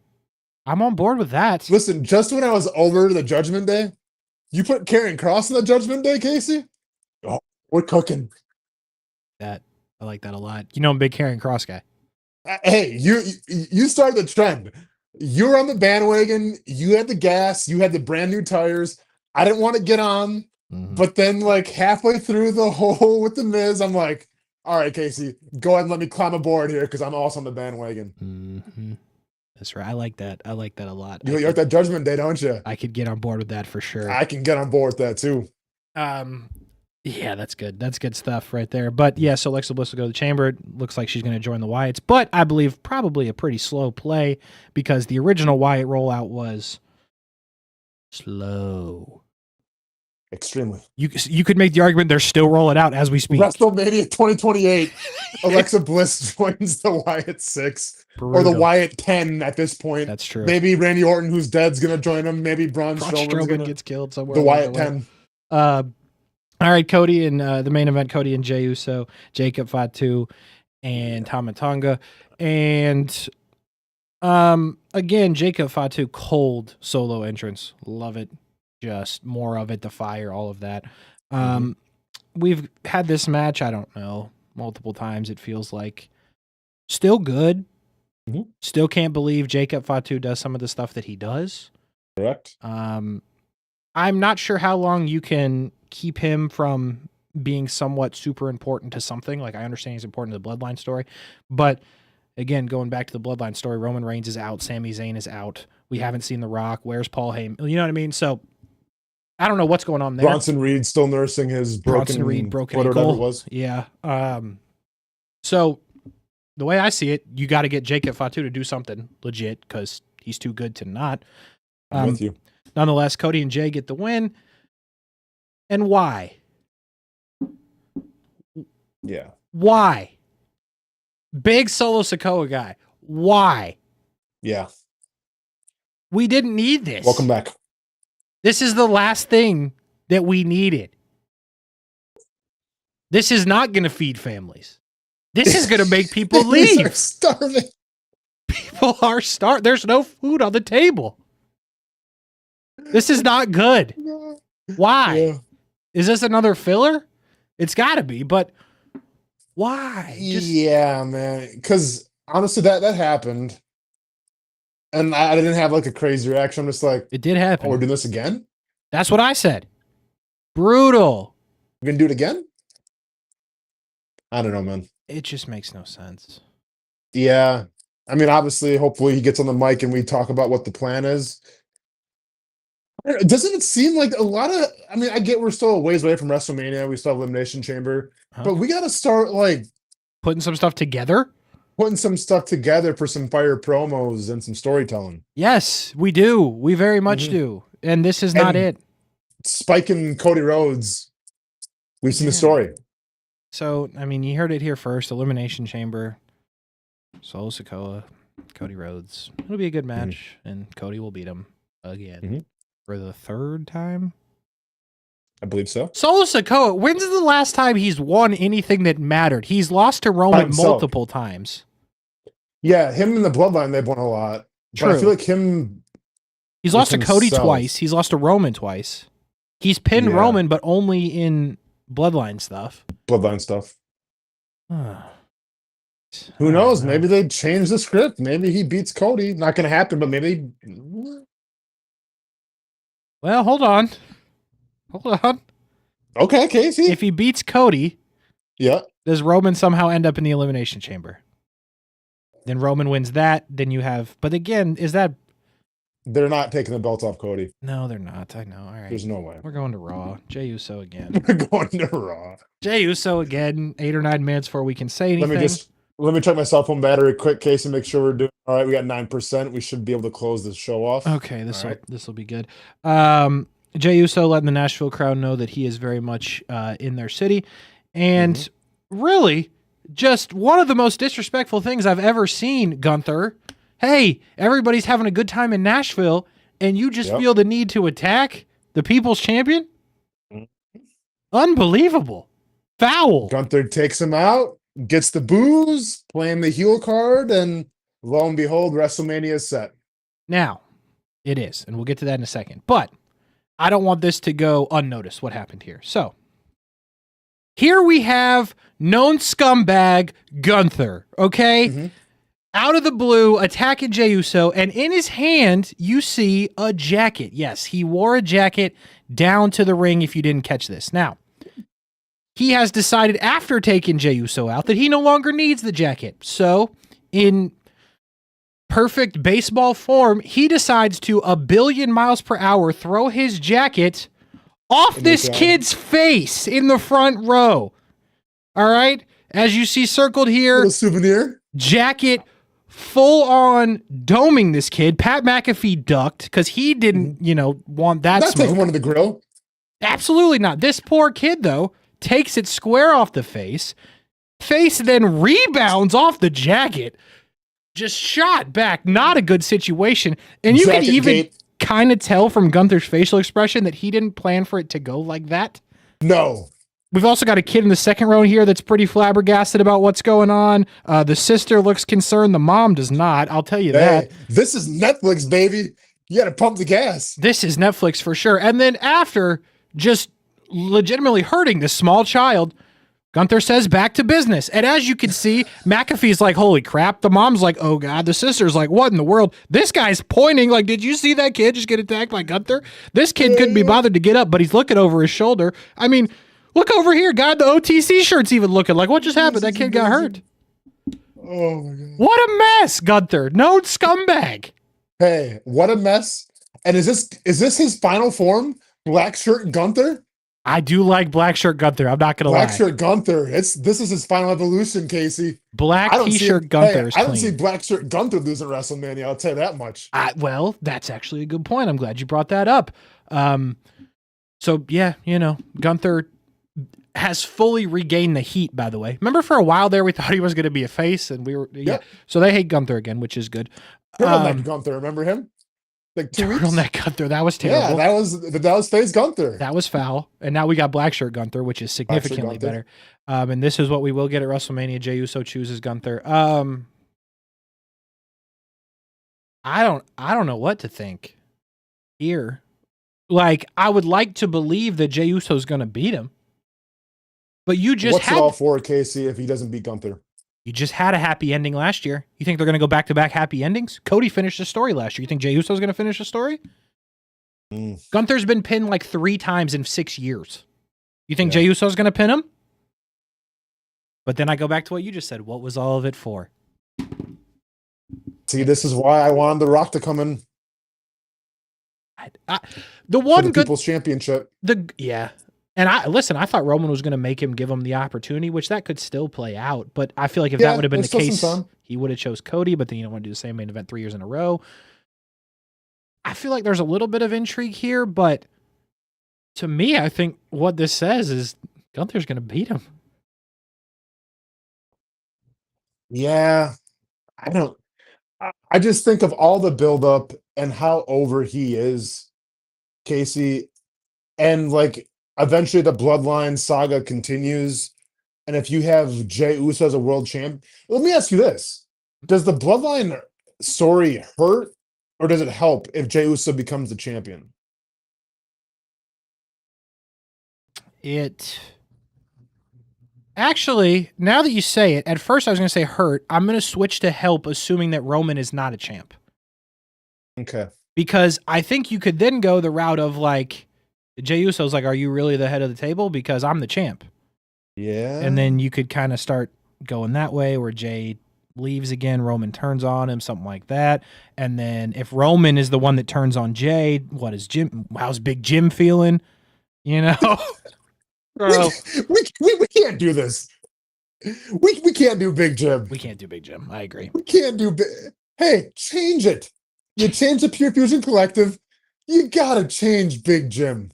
Speaker 2: I'm on board with that.
Speaker 3: Listen, just when I was over the Judgment Day, you put Karrion Kross in the Judgment Day, Casey. Oh, we're cooking.
Speaker 2: I like that a lot. You know, I'm a big Karrion Kross guy.
Speaker 3: Hey, you started the trend. You were on the bandwagon. You had the gas. You had the brand new tires. I didn't want to get on, but then like halfway through the whole with the Miz, I'm like, all right, Casey, go ahead and let me climb aboard here because I'm also on the bandwagon.
Speaker 2: That's right. I like that. I like that a lot.
Speaker 3: You like that Judgment Day, don't you?
Speaker 2: I could get on board with that for sure.
Speaker 3: I can get on board with that too.
Speaker 2: Yeah, that's good. That's good stuff right there. But yeah, so Alexa Bliss will go to the Chamber. It looks like she's going to join the Wyatts, but I believe probably a pretty slow play because the original Wyatt rollout was slow.
Speaker 3: Extremely.
Speaker 2: You could make the argument they're still rolling out as we speak.
Speaker 3: WrestleMania 2028, Alexa Bliss joins the Wyatt 6 or the Wyatt 10 at this point.
Speaker 2: That's true.
Speaker 3: Maybe Randy Orton, who's dead's going to join him. Maybe Braun
Speaker 2: Strowman gets killed somewhere.
Speaker 3: The Wyatt 10.
Speaker 2: All right, Cody and the main event, Cody and Jey Uso, Jacob Fatu, and Tama Tonga. And again, Jacob Fatu, cold solo entrance. Love it. Just more of it, the fire, all of that. We've had this match, I don't know, multiple times, it feels like. Still good. Still can't believe Jacob Fatu does some of the stuff that he does.
Speaker 3: Correct.
Speaker 2: I'm not sure how long you can keep him from being somewhat super important to something. Like, I understand he's important to the Bloodline story, but again, going back to the Bloodline story, Roman Reigns is out, Sami Zayn is out. We haven't seen The Rock. Where's Paul Heyman? You know what I mean? So I don't know what's going on there.
Speaker 3: Bronson Reed still nursing his broken
Speaker 2: ankle.
Speaker 3: It was.
Speaker 2: Yeah. So the way I see it, you got to get Jacob Fatu to do something legit because he's too good to not.
Speaker 3: I'm with you.
Speaker 2: Nonetheless, Cody and Jay get the win. And why?
Speaker 3: Yeah.
Speaker 2: Why? Big Solo Sikoa guy. Why?
Speaker 3: Yeah.
Speaker 2: We didn't need this.
Speaker 3: Welcome back.
Speaker 2: This is the last thing that we needed. This is not going to feed families. This is going to make people
Speaker 3: Families are
Speaker 2: leave.
Speaker 3: starving.
Speaker 2: People are starving. There's no food on the table. This is not good. Why?
Speaker 3: Yeah.
Speaker 2: Is this another filler? It's got to be, but why?
Speaker 3: Yeah, man. Because honestly, that happened, and I didn't have like a crazy reaction. I'm just like,
Speaker 2: It did happen.
Speaker 3: oh, we're doing this again?
Speaker 2: That's what I said. Brutal.
Speaker 3: We're gonna do it again? I don't know, man.
Speaker 2: It just makes no sense.
Speaker 3: Yeah. I mean, obviously, hopefully he gets on the mic and we talk about what the plan is. Doesn't it seem like a lot of, I mean, I get we're still a ways away from WrestleMania. We still have Elimination Chamber, but we got to start like
Speaker 2: Putting some stuff together?
Speaker 3: putting some stuff together for some fire promos and some storytelling.
Speaker 2: Yes, we do. We very much
Speaker 3: Mhm.
Speaker 2: do. And this is not
Speaker 3: And
Speaker 2: it.
Speaker 3: Spiking Cody Rhodes. We've seen the
Speaker 2: Yeah.
Speaker 3: story.
Speaker 2: So, I mean, you heard it here first. Elimination Chamber. Solo Sikoa, Cody Rhodes. It'll be a good match, and Cody will beat him again
Speaker 3: Mhm.
Speaker 2: for the third time.
Speaker 3: I believe so.
Speaker 2: Solo Sikoa, when's the last time he's won anything that mattered? He's lost to Roman
Speaker 3: himself.
Speaker 2: multiple times.
Speaker 3: Yeah, him and the Bloodline, they've won a lot. But I
Speaker 2: True.
Speaker 3: feel like him,
Speaker 2: He's
Speaker 3: with
Speaker 2: lost to Cody
Speaker 3: himself.
Speaker 2: twice. He's lost to Roman twice. He's pinned
Speaker 3: Yeah.
Speaker 2: Roman, but only in Bloodline stuff.
Speaker 3: Bloodline stuff. Who
Speaker 2: I
Speaker 3: knows?
Speaker 2: don't know.
Speaker 3: Maybe they change the script. Maybe he beats Cody. Not going to happen, but maybe.
Speaker 2: Well, hold on. Hold on.
Speaker 3: Okay, Casey.
Speaker 2: If he beats Cody,
Speaker 3: Yeah.
Speaker 2: does Roman somehow end up in the Elimination Chamber? Then Roman wins that. Then you have. But again, is that.
Speaker 3: They're not taking the belt off Cody.
Speaker 2: No, they're not. I know. All right.
Speaker 3: There's no way.
Speaker 2: We're going to Raw. Jey Uso again.
Speaker 3: We're going to Raw.
Speaker 2: Jey Uso again. 8 or 9 minutes before we can say anything.
Speaker 3: Let me check my cell phone battery quick, Casey, make sure we're doing all right. We got 9%. We should be able to close this show off.
Speaker 2: Okay, this
Speaker 3: All
Speaker 2: will be good. Jey Uso letting the Nashville crowd know that he is very much in their city, and really just one of the most disrespectful things I've ever seen. Gunther, hey, everybody's having a good time in Nashville, and you just
Speaker 3: Yep.
Speaker 2: feel the need to attack the People's Champion?
Speaker 3: Mhm.
Speaker 2: Unbelievable, foul.
Speaker 3: Gunther takes him out, gets the booze, playing the heel card, and lo and behold, WrestleMania is set.
Speaker 2: Now, it is, and we'll get to that in a second. But I don't want this to go unnoticed, what happened here. So, here we have known scumbag Gunther, okay?
Speaker 3: Mhm.
Speaker 2: Out of the blue, attacking Jey Uso, and in his hand, you see a jacket. Yes, he wore a jacket down to the ring if you didn't catch this. Now, he has decided after taking Jey Uso out that he no longer needs the jacket. So, in perfect baseball form, he decides to 1,000,000,000 miles per hour throw his jacket off
Speaker 3: In the
Speaker 2: this
Speaker 3: crowd.
Speaker 2: kid's face in the front row. All right? As you see circled here,
Speaker 3: Little souvenir.
Speaker 2: jacket full on doming this kid. Pat McAfee ducked because he didn't, want that
Speaker 3: Not
Speaker 2: smoke.
Speaker 3: taking one to the grill.
Speaker 2: Absolutely not. This poor kid, though, takes it square off the face. Face then rebounds off the jacket. Just shot back. Not a good situation. And you can
Speaker 3: Jacket
Speaker 2: even
Speaker 3: gate.
Speaker 2: kind of tell from Gunther's facial expression that he didn't plan for it to go like that.
Speaker 3: No.
Speaker 2: We've also got a kid in the second row here that's pretty flabbergasted about what's going on. The sister looks concerned. The mom does not. I'll tell you that.
Speaker 3: Hey, this is Netflix, baby. You got to pump the gas.
Speaker 2: This is Netflix for sure. And then after just legitimately hurting this small child, Gunther says back to business. And as you can see, McAfee's like, holy crap. The mom's like, oh God. The sister's like, what in the world? This guy's pointing like, did you see that kid just get attacked by Gunther? This kid couldn't be bothered to get up, but he's looking over his shoulder. I mean, look over here. God, the OTC shirt's even looking like, what just happened? That kid got hurt.
Speaker 3: Oh, my God.
Speaker 2: What a mess, Gunther. No scumbag.
Speaker 3: Hey, what a mess. And is this his final form? Black shirt Gunther?
Speaker 2: I do like black shirt Gunther. I'm not going to lie.
Speaker 3: Black shirt Gunther. This is his final evolution, Casey.
Speaker 2: Black
Speaker 3: I don't see
Speaker 2: t-shirt
Speaker 3: it-
Speaker 2: Gunther
Speaker 3: hey,
Speaker 2: is
Speaker 3: I don't
Speaker 2: clean.
Speaker 3: see black shirt Gunther losing WrestleMania. I'll tell you that much.
Speaker 2: Well, that's actually a good point. I'm glad you brought that up. So yeah, Gunther has fully regained the heat, by the way. Remember for a while there, we thought he was going to be a face and we were, yeah.
Speaker 3: Yep.
Speaker 2: So they hate Gunther again, which is good.
Speaker 3: Turtleneck Gunther, remember him? like 2 weeks.
Speaker 2: Turtleneck Gunther, that was terrible.
Speaker 3: Yeah, that was FaZe Gunther.
Speaker 2: That was foul. And now we got Black Shirt Gunther, which is significantly better. And this is what we will get at WrestleMania. Jey Uso chooses Gunther. I don't know what to think here. Like, I would like to believe that Jey Uso's going to beat him. But
Speaker 3: what's it all for, Casey, if he doesn't beat Gunther?
Speaker 2: You just had a happy ending last year. You think they're going to go back-to-back happy endings? Cody finished the story last year. You think Jey Uso's going to finish the story? Gunther's been pinned like 3 times in 6 years. You think Jey Uso's going to pin him? But then I go back to what you just said. What was all of it for?
Speaker 3: See, this is why I wanted The Rock to come in.
Speaker 2: The one
Speaker 3: for the
Speaker 2: good
Speaker 3: People's Championship.
Speaker 2: And I thought Roman was going to make him give him the opportunity, which that could still play out. But I feel like if that would have been the case, he would have chose Cody, but then you don't want to do the same main event 3 years in a row. I feel like there's a little bit of intrigue here, but to me, I think what this says is Gunther's going to beat him.
Speaker 3: Yeah. I just think of all the buildup and how over he is, Casey, and like eventually the bloodline saga continues. And if you have Jey Uso as a world champ, let me ask you this. Does the bloodline story hurt or does it help if Jey Uso becomes the champion?
Speaker 2: Actually, now that you say it, at first I was going to say hurt. I'm going to switch to help, assuming that Roman is not a champ.
Speaker 3: Okay.
Speaker 2: Because I think you could then go the route of like, Jey Uso's like, are you really the head of the table? Because I'm the champ.
Speaker 3: Yeah.
Speaker 2: And then you could kind of start going that way where Jey leaves again, Roman turns on him, something like that. And then if Roman is the one that turns on Jey, how's Big Jim feeling? You know?
Speaker 3: We can't do this. We can't do Big Jim.
Speaker 2: We can't do Big Jim. I agree.
Speaker 3: We can't do Hey, change it. You change the Pure Fusion Collective. You gotta change Big Jim.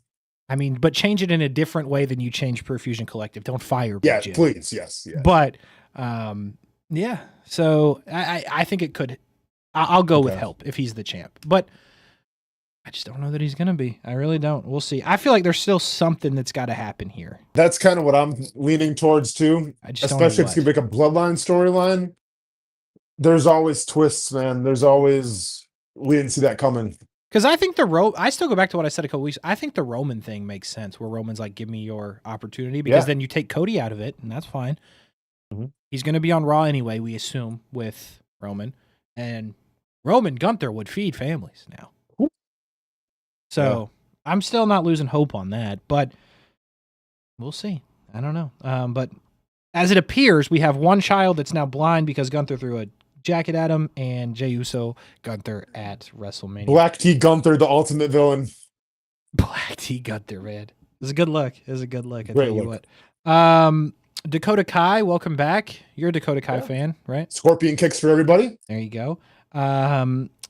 Speaker 2: I mean, but change it in a different way than you change Pure Fusion Collective. Don't fire Big Jim.
Speaker 3: Please. Yes. Yeah.
Speaker 2: But yeah. So I think it could. I'll go with help if he's the champ. But I just don't know that he's going to be. I really don't. We'll see. I feel like there's still something that's got to happen here.
Speaker 3: That's kind of what I'm leaning towards too. Especially if it's going to be like a bloodline storyline. There's always twists, man. We didn't see that coming.
Speaker 2: Because I think I still go back to what I said a couple weeks. I think the Roman thing makes sense where Roman's like, give me your opportunity because then you take Cody out of it and that's fine. Mm-hmm. He's going to be on Raw anyway, we assume, with Roman. And Roman Gunther would feed families now. So I'm still not losing hope on that, but we'll see. I don't know. But as it appears, we have one child that's now blind because Gunther threw a jacket at him, and Jey Uso Gunther at WrestleMania.
Speaker 3: Black T Gunther, the ultimate villain.
Speaker 2: Black T Gunther, man. It was a good look. I
Speaker 3: Great
Speaker 2: tell you
Speaker 3: look.
Speaker 2: what. Dakota Kai, welcome back. You're a Dakota Kai fan, right?
Speaker 3: Scorpion kicks for everybody.
Speaker 2: There you go.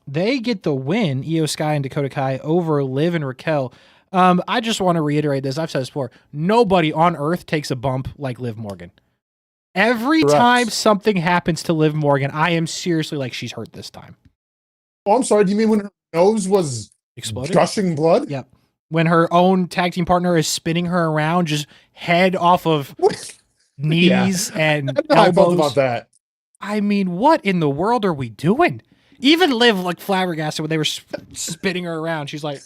Speaker 2: They get the win, Io Sky and Dakota Kai, over Liv and Raquel. I just want to reiterate this. I've said this before. Nobody on earth takes a bump like Liv Morgan. Every time something happens to Liv Morgan, I am seriously like, she's hurt this time.
Speaker 3: Oh, I'm sorry. Do you mean when her nose was
Speaker 2: exploded?
Speaker 3: Gushing blood?
Speaker 2: Yep. When her own tag team partner is spinning her around, just head off of knees and elbows.
Speaker 3: I felt about that.
Speaker 2: I mean, what in the world are we doing? Even Liv like flabbergasted when they were spinning her around. She's like,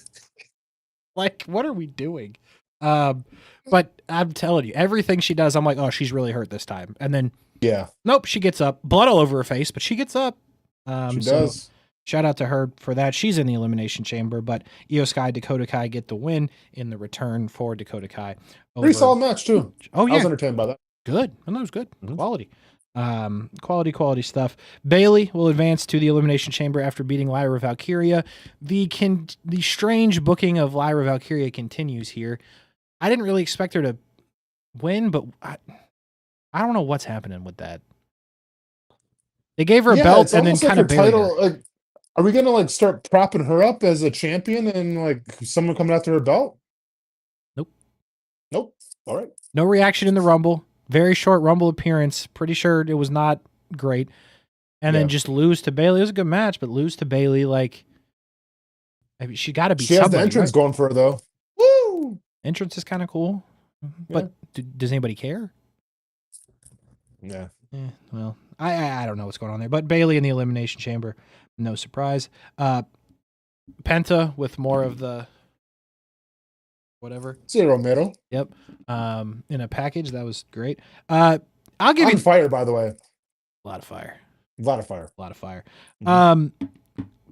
Speaker 2: what are we doing? But I'm telling you, everything she does, I'm like, oh, she's really hurt this time. And then, nope, she gets up. Blood all over her face, but she gets up.
Speaker 3: She does.
Speaker 2: Shout out to her for that. She's in the Elimination Chamber, but Io Sky, Dakota Kai get the win in the return for Dakota Kai.
Speaker 3: Pretty solid match, too.
Speaker 2: Oh, yeah.
Speaker 3: I was entertained by that.
Speaker 2: Good. And that was good. Mm-hmm. Quality stuff. Bayley will advance to the Elimination Chamber after beating Lyra Valkyria. The strange booking of Lyra Valkyria continues here. I didn't really expect her to win, but I don't know what's happening with that. They gave her a belt and then kind of buried her.
Speaker 3: Are we going to start propping her up as a champion and someone coming after her belt? Nope. All right.
Speaker 2: No reaction in the Rumble. Very short Rumble appearance. Pretty sure it was not great. And then just lose to Bayley. It was a good match, but lose to Bayley, I mean, she got to be
Speaker 3: She has
Speaker 2: somebody,
Speaker 3: the entrance
Speaker 2: right?
Speaker 3: going for her though. Woo!
Speaker 2: Entrance is kind of cool, but does anybody care?
Speaker 3: Yeah.
Speaker 2: Well, I don't know what's going on there, but Bailey in the Elimination Chamber, no surprise. Penta with more of the whatever.
Speaker 3: Zero middle.
Speaker 2: Yep. In a package that was great. I'll give you
Speaker 3: fire, by the way.
Speaker 2: a lot of fire.
Speaker 3: A lot of fire.
Speaker 2: A lot of fire.
Speaker 3: Mhm.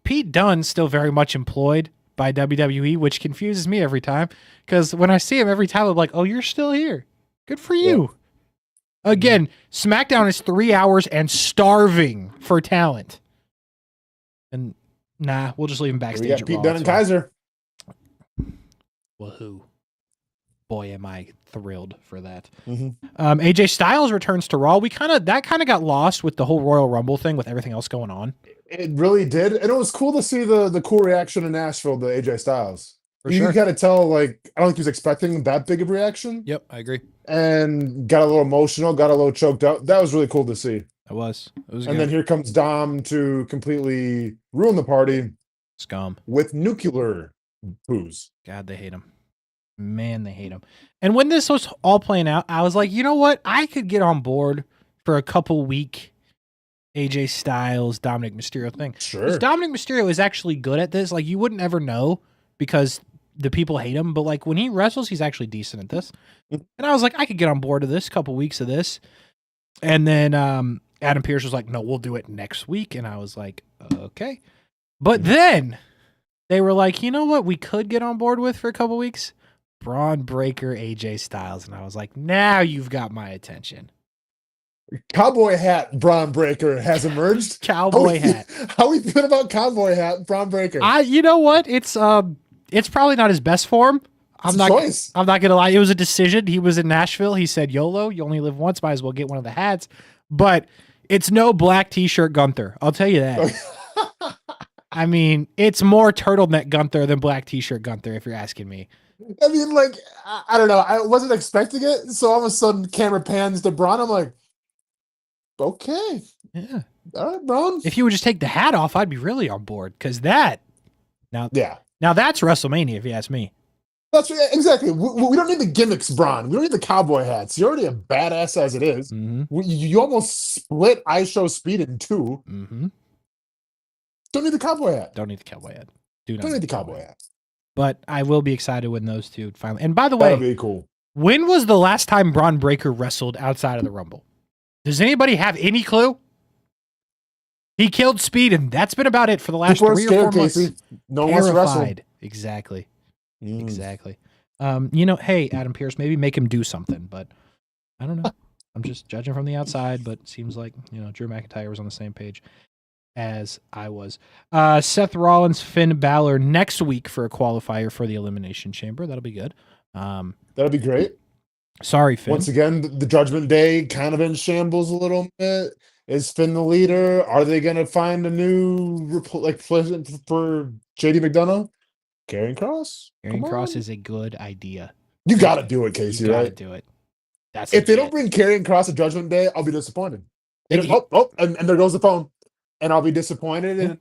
Speaker 2: Pete Dunne's still very much employed by WWE, which confuses me every time because when I see him every time, I'm like, "Oh, you're still here. Good for you."
Speaker 3: Yeah.
Speaker 2: Again, SmackDown is 3 hours and starving for talent. And nah, we'll just leave him backstage.
Speaker 3: We got Pete Dunne and Kaiser.
Speaker 2: Woohoo. Boy, am I thrilled for that.
Speaker 3: Mm-hmm.
Speaker 2: AJ Styles returns to Raw. That kind of got lost with the whole Royal Rumble thing with everything else going on.
Speaker 3: It really did. And it was cool to see the cool reaction in Nashville to AJ Styles.
Speaker 2: For
Speaker 3: you
Speaker 2: sure.
Speaker 3: kind of tell, like, I don't think he was expecting that big of a reaction.
Speaker 2: Yep, I agree.
Speaker 3: And got a little emotional, got a little choked out. That was really cool to see.
Speaker 2: It was
Speaker 3: And
Speaker 2: good.
Speaker 3: then here comes Dom to completely ruin the party
Speaker 2: Scum.
Speaker 3: with nuclear booze.
Speaker 2: God, they hate him. Man, they hate him. And when this was all playing out, I was like, you know what? I could get on board for a couple week AJ Styles, Dominic Mysterio thing.
Speaker 3: Sure.
Speaker 2: Because Dominic Mysterio is actually good at this. Like, you wouldn't ever know because the people hate him. But, like, when he wrestles, he's actually decent at this. And I was like, I could get on board of this, couple weeks of this. And then Adam Pearce was like, no, we'll do it next week. And I was like, okay. But then they were like, you know what we could get on board with for a couple weeks? Braun Breaker, AJ Styles. And I was like, now you've got my attention.
Speaker 3: Cowboy hat Braun Breaker has emerged.
Speaker 2: Cowboy hat.
Speaker 3: How we feel about Cowboy hat Braun Breaker?
Speaker 2: You know what? It's probably not his best form. I'm not gonna lie. It was a decision. He was in Nashville. He said, YOLO, you only live once, might as well get one of the hats. But it's no black t-shirt Gunther. I'll tell you that. I mean, it's more turtleneck Gunther than black t-shirt Gunther, if you're asking me.
Speaker 3: I mean, like, I don't know. I wasn't expecting it. So all of a sudden, camera pans to Braun. I'm like, okay.
Speaker 2: Yeah.
Speaker 3: All right, Braun.
Speaker 2: If you would just take the hat off, I'd be really on board. Because now that's WrestleMania, if you ask me.
Speaker 3: That's exactly. We don't need the gimmicks, Braun. We don't need the cowboy hats. You're already a badass as it is.
Speaker 2: Mm-hmm.
Speaker 3: You almost split I Show Speed in two.
Speaker 2: Mm-hmm.
Speaker 3: Don't need the cowboy hat.
Speaker 2: Don't need the cowboy hat.
Speaker 3: Don't need the cowboy hat.
Speaker 2: But I will be excited when those two finally. And by the way,
Speaker 3: that'll be cool.
Speaker 2: When was the last time Braun Breaker wrestled outside of the Rumble? Does anybody have any clue? He killed Speed, and that's been about it for the last 3 or 4 months.
Speaker 3: Casey. No one wants to wrestle.
Speaker 2: Exactly. Exactly. Hey, Adam Pearce, maybe make him do something, but I don't know. I'm just judging from the outside, but it seems like, Drew McIntyre was on the same page as I was. Seth Rollins, Finn Balor next week for a qualifier for the Elimination Chamber. That'll be good.
Speaker 3: That'll be great.
Speaker 2: Sorry, Finn.
Speaker 3: Once again, the Judgment Day kind of in shambles a little bit. Is Finn the leader? Are they going to find a new replacement for JD McDonough? Karrion Kross?
Speaker 2: Karrion Kross is a good idea.
Speaker 3: You got to do it, Casey, right?
Speaker 2: You got to do it.
Speaker 3: If they don't bring Karrion Kross to Judgment Day, I'll be disappointed. And there goes the phone. And I'll be disappointed, and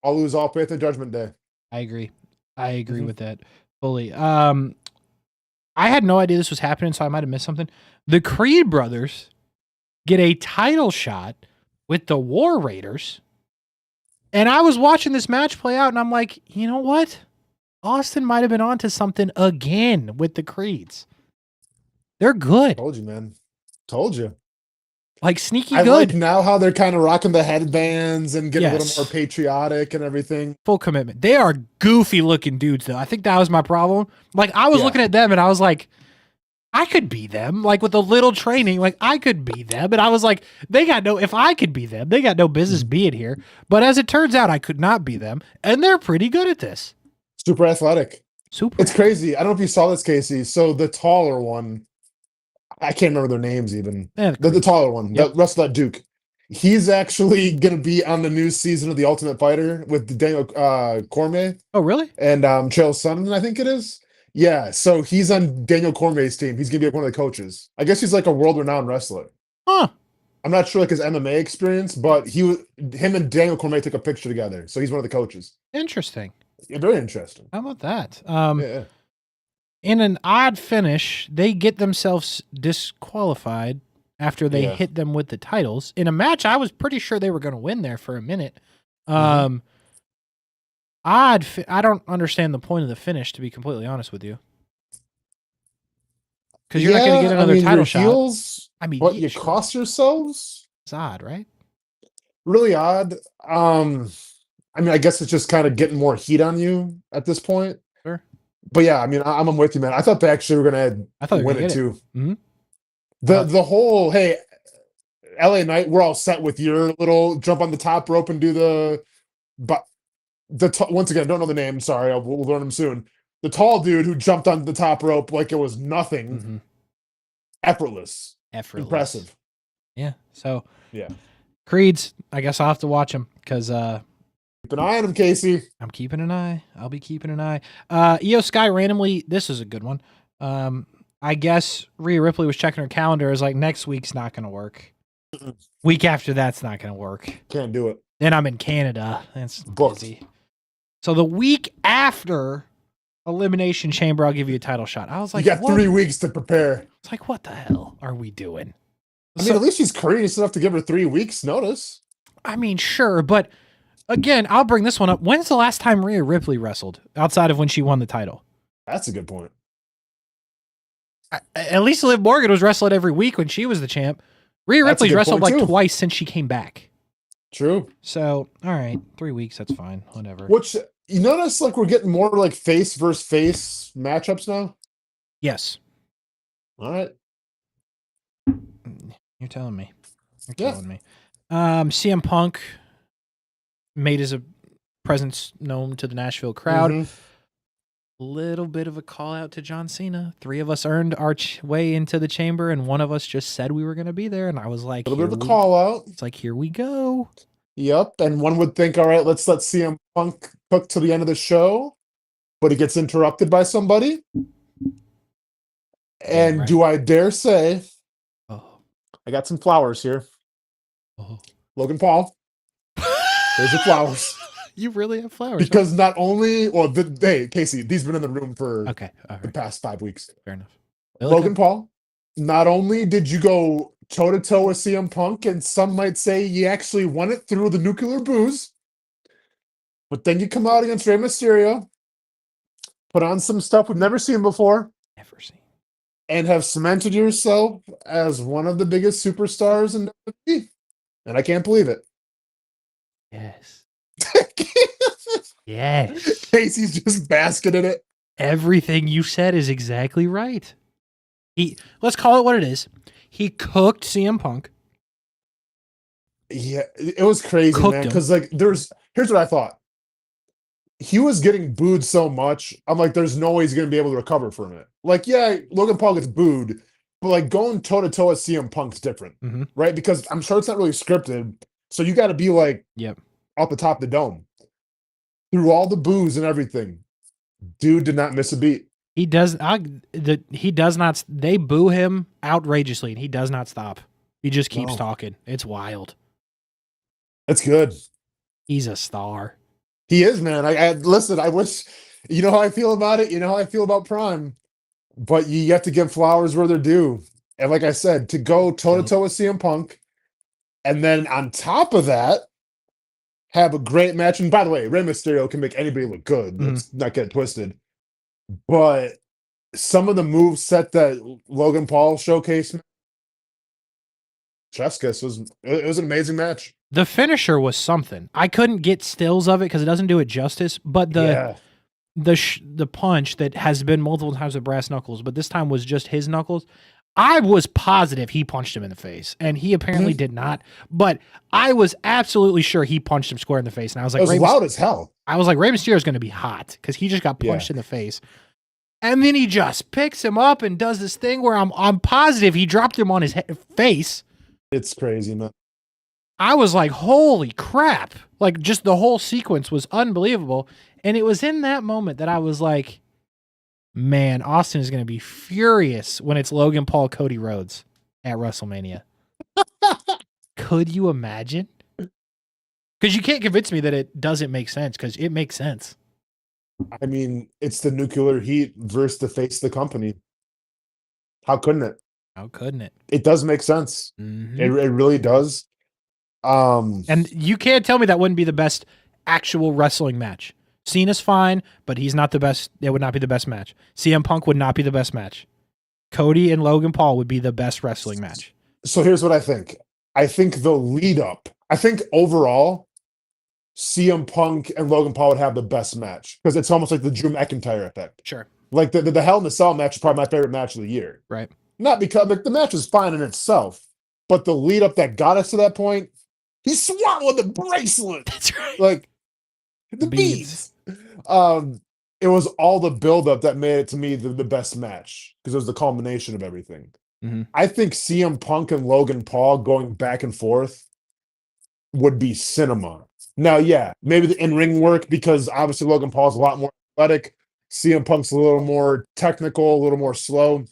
Speaker 3: I'll lose all faith in Judgment Day.
Speaker 2: I agree. With that fully. I had no idea this was happening, so I might have missed something. The Creed brothers get a title shot with the War Raiders. And I was watching this match play out, and I'm like, you know what? Austin might have been onto something again with the Creeds. They're good.
Speaker 3: Told you, man. Told you.
Speaker 2: Like sneaky
Speaker 3: I
Speaker 2: good.
Speaker 3: like now how they're kind of rocking the headbands and getting a little more patriotic and everything.
Speaker 2: Full commitment. They are goofy looking dudes, though. I think that was my problem. Like, I was looking at them and I was like, I could be them. Like, with a little training, like, I could be them. And I was like, if I could be them, they got no business being here. But as it turns out, I could not be them. And they're pretty good at this.
Speaker 3: Super athletic.
Speaker 2: Super.
Speaker 3: It's crazy. I don't know if you saw this, Casey. So the taller one, I can't remember their names even. The taller one, that wrestled at Duke. He's actually going to be on the new season of The Ultimate Fighter with Daniel Cormier.
Speaker 2: Oh, really?
Speaker 3: And Chael Sonnen, I think it is. Yeah, so he's on Daniel Cormier's team. He's going to be one of the coaches. I guess he's like a world-renowned wrestler.
Speaker 2: Huh.
Speaker 3: I'm not sure like his MMA experience, but him and Daniel Cormier took a picture together. So he's one of the coaches.
Speaker 2: Interesting.
Speaker 3: Yeah, very interesting.
Speaker 2: How about that?
Speaker 3: Yeah.
Speaker 2: In an odd finish, they get themselves disqualified after they
Speaker 3: Yeah.
Speaker 2: hit them with the titles in a match I was pretty sure they were going to win there for a minute.
Speaker 3: Mhm.
Speaker 2: I don't understand the point of the finish, to be completely honest with you, because you're not going to get
Speaker 3: Yeah, I
Speaker 2: another
Speaker 3: mean,
Speaker 2: title
Speaker 3: your
Speaker 2: shot.
Speaker 3: heels,
Speaker 2: I mean,
Speaker 3: but
Speaker 2: yeah,
Speaker 3: you
Speaker 2: sure.
Speaker 3: cost yourselves.
Speaker 2: It's odd, right?
Speaker 3: Really odd. I mean, I guess it's just kind of getting more heat on you at this point.
Speaker 2: Sure.
Speaker 3: But yeah, I mean, I'm with you, man. I thought they actually were gonna
Speaker 2: I thought they were
Speaker 3: win
Speaker 2: going
Speaker 3: it
Speaker 2: to get it.
Speaker 3: too.
Speaker 2: Mm-hmm.
Speaker 3: The whole, hey, LA Knight, we're all set with your little jump on the top rope and do but once again, don't know the name. Sorry, we'll learn him soon. The tall dude who jumped on the top rope like it was nothing,
Speaker 2: Mm-hmm.
Speaker 3: effortless, impressive.
Speaker 2: Yeah. So
Speaker 3: Yeah,
Speaker 2: Creeds, I guess I'll have to watch them because
Speaker 3: keep an eye on him, Casey.
Speaker 2: I'm keeping an eye. I'll be keeping an eye. Io Sky randomly, this is a good one. I guess Rhea Ripley was checking her calendar. Is like, next week's not going to work. Week after that's not going to work.
Speaker 3: Can't do it.
Speaker 2: Then I'm in Canada. That's
Speaker 3: Booked.
Speaker 2: busy. So the week after Elimination Chamber, I'll give you a title shot. I was like,
Speaker 3: You got
Speaker 2: what?
Speaker 3: 3 weeks to prepare.
Speaker 2: It's like, what the hell are we doing?
Speaker 3: I mean, at least she's courageous enough to give her 3 weeks notice.
Speaker 2: I mean, sure, but again, I'll bring this one up. When's the last time Rhea Ripley wrestled outside of when she won the title?
Speaker 3: That's a good point.
Speaker 2: At least Liv Morgan was wrestling every week when she was the champ. Rhea
Speaker 3: That's a
Speaker 2: Ripley's
Speaker 3: good
Speaker 2: wrestled
Speaker 3: point,
Speaker 2: like
Speaker 3: too.
Speaker 2: twice since she came back.
Speaker 3: True.
Speaker 2: So, all right, 3 weeks, that's fine. Whatever.
Speaker 3: Which, you notice, like, we're getting more like face versus face matchups now?
Speaker 2: Yes.
Speaker 3: All right.
Speaker 2: You're telling me. You're
Speaker 3: Yeah.
Speaker 2: telling me. CM Punk made his presence known to the Nashville crowd.
Speaker 3: Mhm.
Speaker 2: Little bit of a call out to John Cena. 3 of us earned our way into the chamber, and 1 of us just said we were going to be there. And I was like,
Speaker 3: A little bit of a call out.
Speaker 2: It's like, here we go.
Speaker 3: Yep. And one would think, all right, let's let CM Punk cook to the end of the show, but he gets interrupted by somebody. And
Speaker 2: right.
Speaker 3: do I dare say,
Speaker 2: Oh.
Speaker 3: I got some flowers here.
Speaker 2: Oh.
Speaker 3: Logan Paul, there's your flowers.
Speaker 2: You really have flowers.
Speaker 3: Because not only, hey, Casey, these have been in the room for
Speaker 2: Okay. All
Speaker 3: the
Speaker 2: right.
Speaker 3: past 5 weeks.
Speaker 2: Fair enough.
Speaker 3: Logan Paul, not only did you go toe-to-toe with CM Punk, and some might say you actually won it through the nuclear booze, but then you come out against Rey Mysterio, put on some stuff we've never seen before,
Speaker 2: Never seen.
Speaker 3: and have cemented yourself as one of the biggest superstars in WWE. And I can't believe it.
Speaker 2: Yes. Yes.
Speaker 3: Casey's just basking in it.
Speaker 2: Everything you said is exactly right. Let's call it what it is. He cooked CM Punk.
Speaker 3: Yeah, it was crazy,
Speaker 2: Cooked
Speaker 3: man.
Speaker 2: him.
Speaker 3: Because here's what I thought. He was getting booed so much. I'm like, there's no way he's gonna be able to recover from it. Like, yeah, Logan Paul gets booed, but like going toe to toe with CM Punk's different, right? Because I'm sure it's not really scripted. So you got to be like,
Speaker 2: Yep,
Speaker 3: off the top of the dome. Through all the boos and everything, dude did not miss a beat.
Speaker 2: he does. He does not. They boo him outrageously, and he does not stop. He just keeps
Speaker 3: No.
Speaker 2: talking. It's wild.
Speaker 3: That's good.
Speaker 2: He's a star.
Speaker 3: He is, man. I listen. I wish you know how I feel about it. You know how I feel about Prime, but you have to give flowers where they're due. And like I said, to go toe to toe with CM Punk, and then on top of that, have a great match. And by the way, Rey Mysterio can make anybody look good. Let's not get it twisted. But some of the moves set that Logan Paul showcased, chef's kiss, it was an amazing match.
Speaker 2: The finisher was something. I couldn't get stills of it because it doesn't do it justice. But the punch that has been multiple times with brass knuckles, but this time was just his knuckles. I was positive he punched him in the face, and he apparently did not. But I was absolutely sure he punched him square in the face, and I was like,
Speaker 3: it was loud as hell.
Speaker 2: I was like, Rey Mysterio is going to be hot because he just got punched in the face, and then he just picks him up and does this thing where I'm positive he dropped him on his face.
Speaker 3: It's crazy, man.
Speaker 2: I was like, holy crap! Like, just the whole sequence was unbelievable, and it was in that moment that I was like, man, Austin is going to be furious when it's Logan Paul, Cody Rhodes at WrestleMania. Could you imagine? Because you can't convince me that it doesn't make sense, because it makes sense.
Speaker 3: I mean, it's the nuclear heat versus the face of the company. How couldn't it?
Speaker 2: How couldn't it?
Speaker 3: It does make sense.
Speaker 2: Mhm.
Speaker 3: It really does.
Speaker 2: And you can't tell me that wouldn't be the best actual wrestling match. Cena's fine, but he's not the best. It would not be the best match. CM Punk would not be the best match. Cody and Logan Paul would be the best wrestling match.
Speaker 3: So here's what I think. I think the lead up, I think overall, CM Punk and Logan Paul would have the best match because it's almost like the Drew McIntyre effect.
Speaker 2: Sure.
Speaker 3: Like the Hell in a Cell match is probably my favorite match of the year.
Speaker 2: Right.
Speaker 3: Not because like, the match is fine in itself, but the lead up that got us to that point, he swallowed the bracelet.
Speaker 2: That's right.
Speaker 3: Like the beads. It was all the buildup that made it to me the best match because it was the culmination of everything.
Speaker 2: Mm-hmm.
Speaker 3: I think CM Punk and Logan Paul going back and forth would be cinema. Now, yeah, maybe the in-ring work because obviously Logan Paul's a lot more athletic. CM Punk's a little more technical, a little more slow.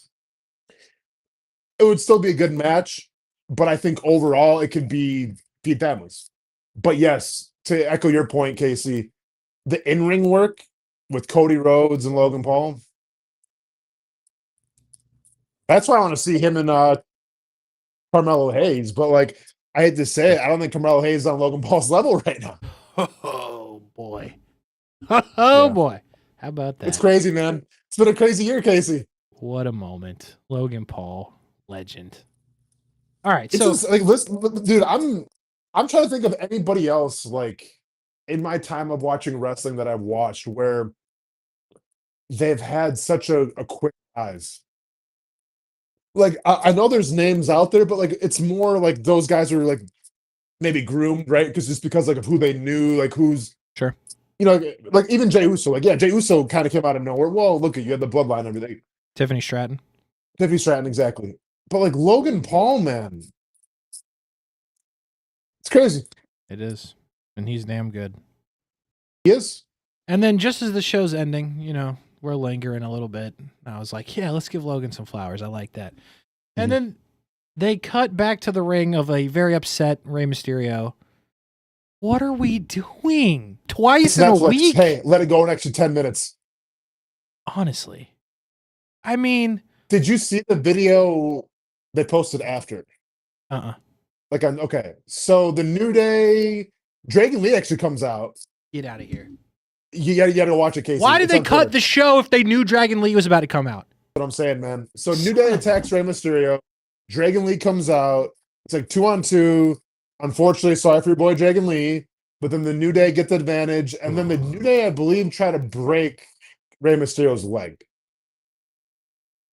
Speaker 3: It would still be a good match, but I think overall it could be fabulous. But yes, to echo your point, Casey, the in-ring work with Cody Rhodes and Logan Paul, that's why I want to see him and Carmelo Hayes. But like, I hate to say it, I don't think Carmelo Hayes is on Logan Paul's level right now.
Speaker 2: Oh boy. Oh
Speaker 3: Yeah.
Speaker 2: boy. How about that?
Speaker 3: It's crazy, man. It's been a crazy year, Casey.
Speaker 2: What a moment. Logan Paul, legend. All right,
Speaker 3: It's
Speaker 2: so
Speaker 3: just, like, listen, dude, I'm trying to think of anybody else like in my time of watching wrestling that I've watched where they've had such a quick rise. Like I know there's names out there, but like it's more like those guys are like maybe groomed, right? Because just because like of who they knew, like who's
Speaker 2: sure.
Speaker 3: you know, like even Jey Uso, like yeah, Jey Uso kind of came out of nowhere. Well, look at you had the bloodline and everything.
Speaker 2: Tiffany Stratton.
Speaker 3: Tiffany Stratton, exactly. But like Logan Paul, man, it's crazy.
Speaker 2: It is. And he's damn good.
Speaker 3: He is.
Speaker 2: And then just as the show's ending, you know, we're lingering a little bit. I was like, yeah, let's give Logan some flowers. I like that. And then they cut back to the ring of a very upset Rey Mysterio. What are we doing? Twice in a week?
Speaker 3: Hey, let it go an extra 10 minutes.
Speaker 2: Honestly. I mean,
Speaker 3: did you see the video they posted after? Like okay. So the New Day, Dragon Lee actually comes out.
Speaker 2: Get out of here.
Speaker 3: You gotta watch it, Casey.
Speaker 2: Why did they cut the show if they knew Dragon Lee was about to come out?
Speaker 3: That's what I'm saying, man. So New Day attacks Rey Mysterio. Dragon Lee comes out. It's like 2-on-2. Unfortunately, sorry for your boy Dragon Lee. But then the New Day get the advantage. And then the New Day, I believe, try to break Rey Mysterio's leg.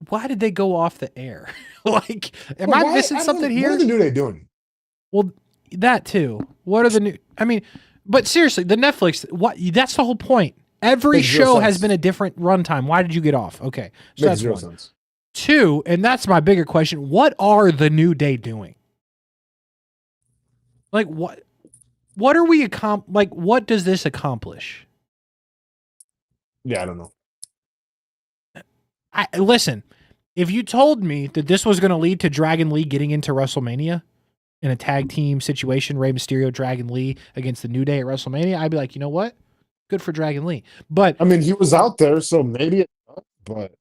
Speaker 2: Why did they go off the air? Like, am I missing something here?
Speaker 3: What are the New Day doing?
Speaker 2: Well, that too. What are the new? I mean, but seriously, the Netflix. What? That's the whole point. Every show has been a different runtime. Why did you get off? Okay, so
Speaker 3: Makes
Speaker 2: that's
Speaker 3: zero
Speaker 2: one.
Speaker 3: sense.
Speaker 2: Two, and that's my bigger question. What are the New Day doing? Like what? What are we like? What does this accomplish?
Speaker 3: Yeah, I don't know.
Speaker 2: Listen. If you told me that this was going to lead to Dragon Lee getting into WrestleMania in a tag team situation, Rey Mysterio, Dragon Lee against the New Day at WrestleMania, I'd be like, you know what? Good for Dragon Lee. But
Speaker 3: I mean, he was out there, so maybe but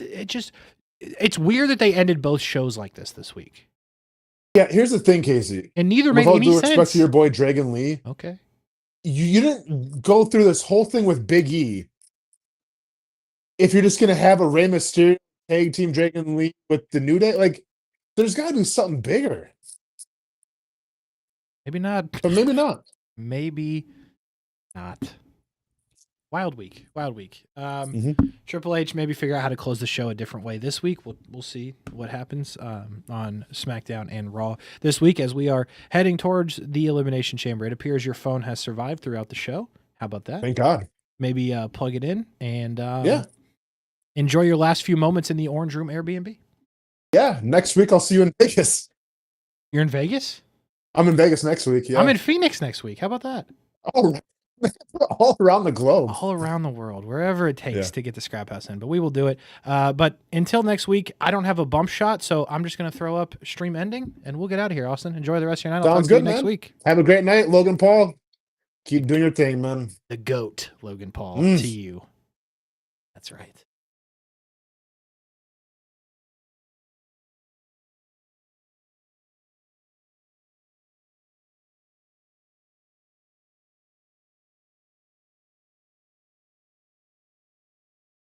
Speaker 2: it's weird that they ended both shows like this week.
Speaker 3: Yeah, here's the thing, Casey.
Speaker 2: And neither made any sense.
Speaker 3: Respect to your boy Dragon Lee.
Speaker 2: Okay.
Speaker 3: You didn't go through this whole thing with Big E if you're just gonna have a Rey Mysterio tag team Dragon Lee with the New Day. Like, there's got to be something bigger.
Speaker 2: Maybe not.
Speaker 3: But maybe not.
Speaker 2: Maybe not. Wild week. Triple H maybe figure out how to close the show a different way this week. We'll see what happens on SmackDown and Raw this week as we are heading towards the Elimination Chamber. It appears your phone has survived throughout the show. How about that?
Speaker 3: Thank God.
Speaker 2: Maybe plug it in and
Speaker 3: yeah.
Speaker 2: Enjoy your last few moments in the Orange Room Airbnb.
Speaker 3: Yeah, next week I'll see you in Vegas.
Speaker 2: You're in Vegas?
Speaker 3: I'm in Vegas next week, yeah.
Speaker 2: I'm in Phoenix next week. How about that?
Speaker 3: All around the globe.
Speaker 2: All around the world, wherever it takes to get the Scrap House in. But we will do it. But until next week, I don't have a bump shot, so I'm just going to throw up stream ending, and we'll get out of here, Austin. Enjoy the rest of your night.
Speaker 3: Sounds good, man.
Speaker 2: Next week.
Speaker 3: Have a great night, Logan Paul. Keep doing your thing, man.
Speaker 2: The GOAT, Logan Paul,
Speaker 3: Mm.
Speaker 2: to you. That's right.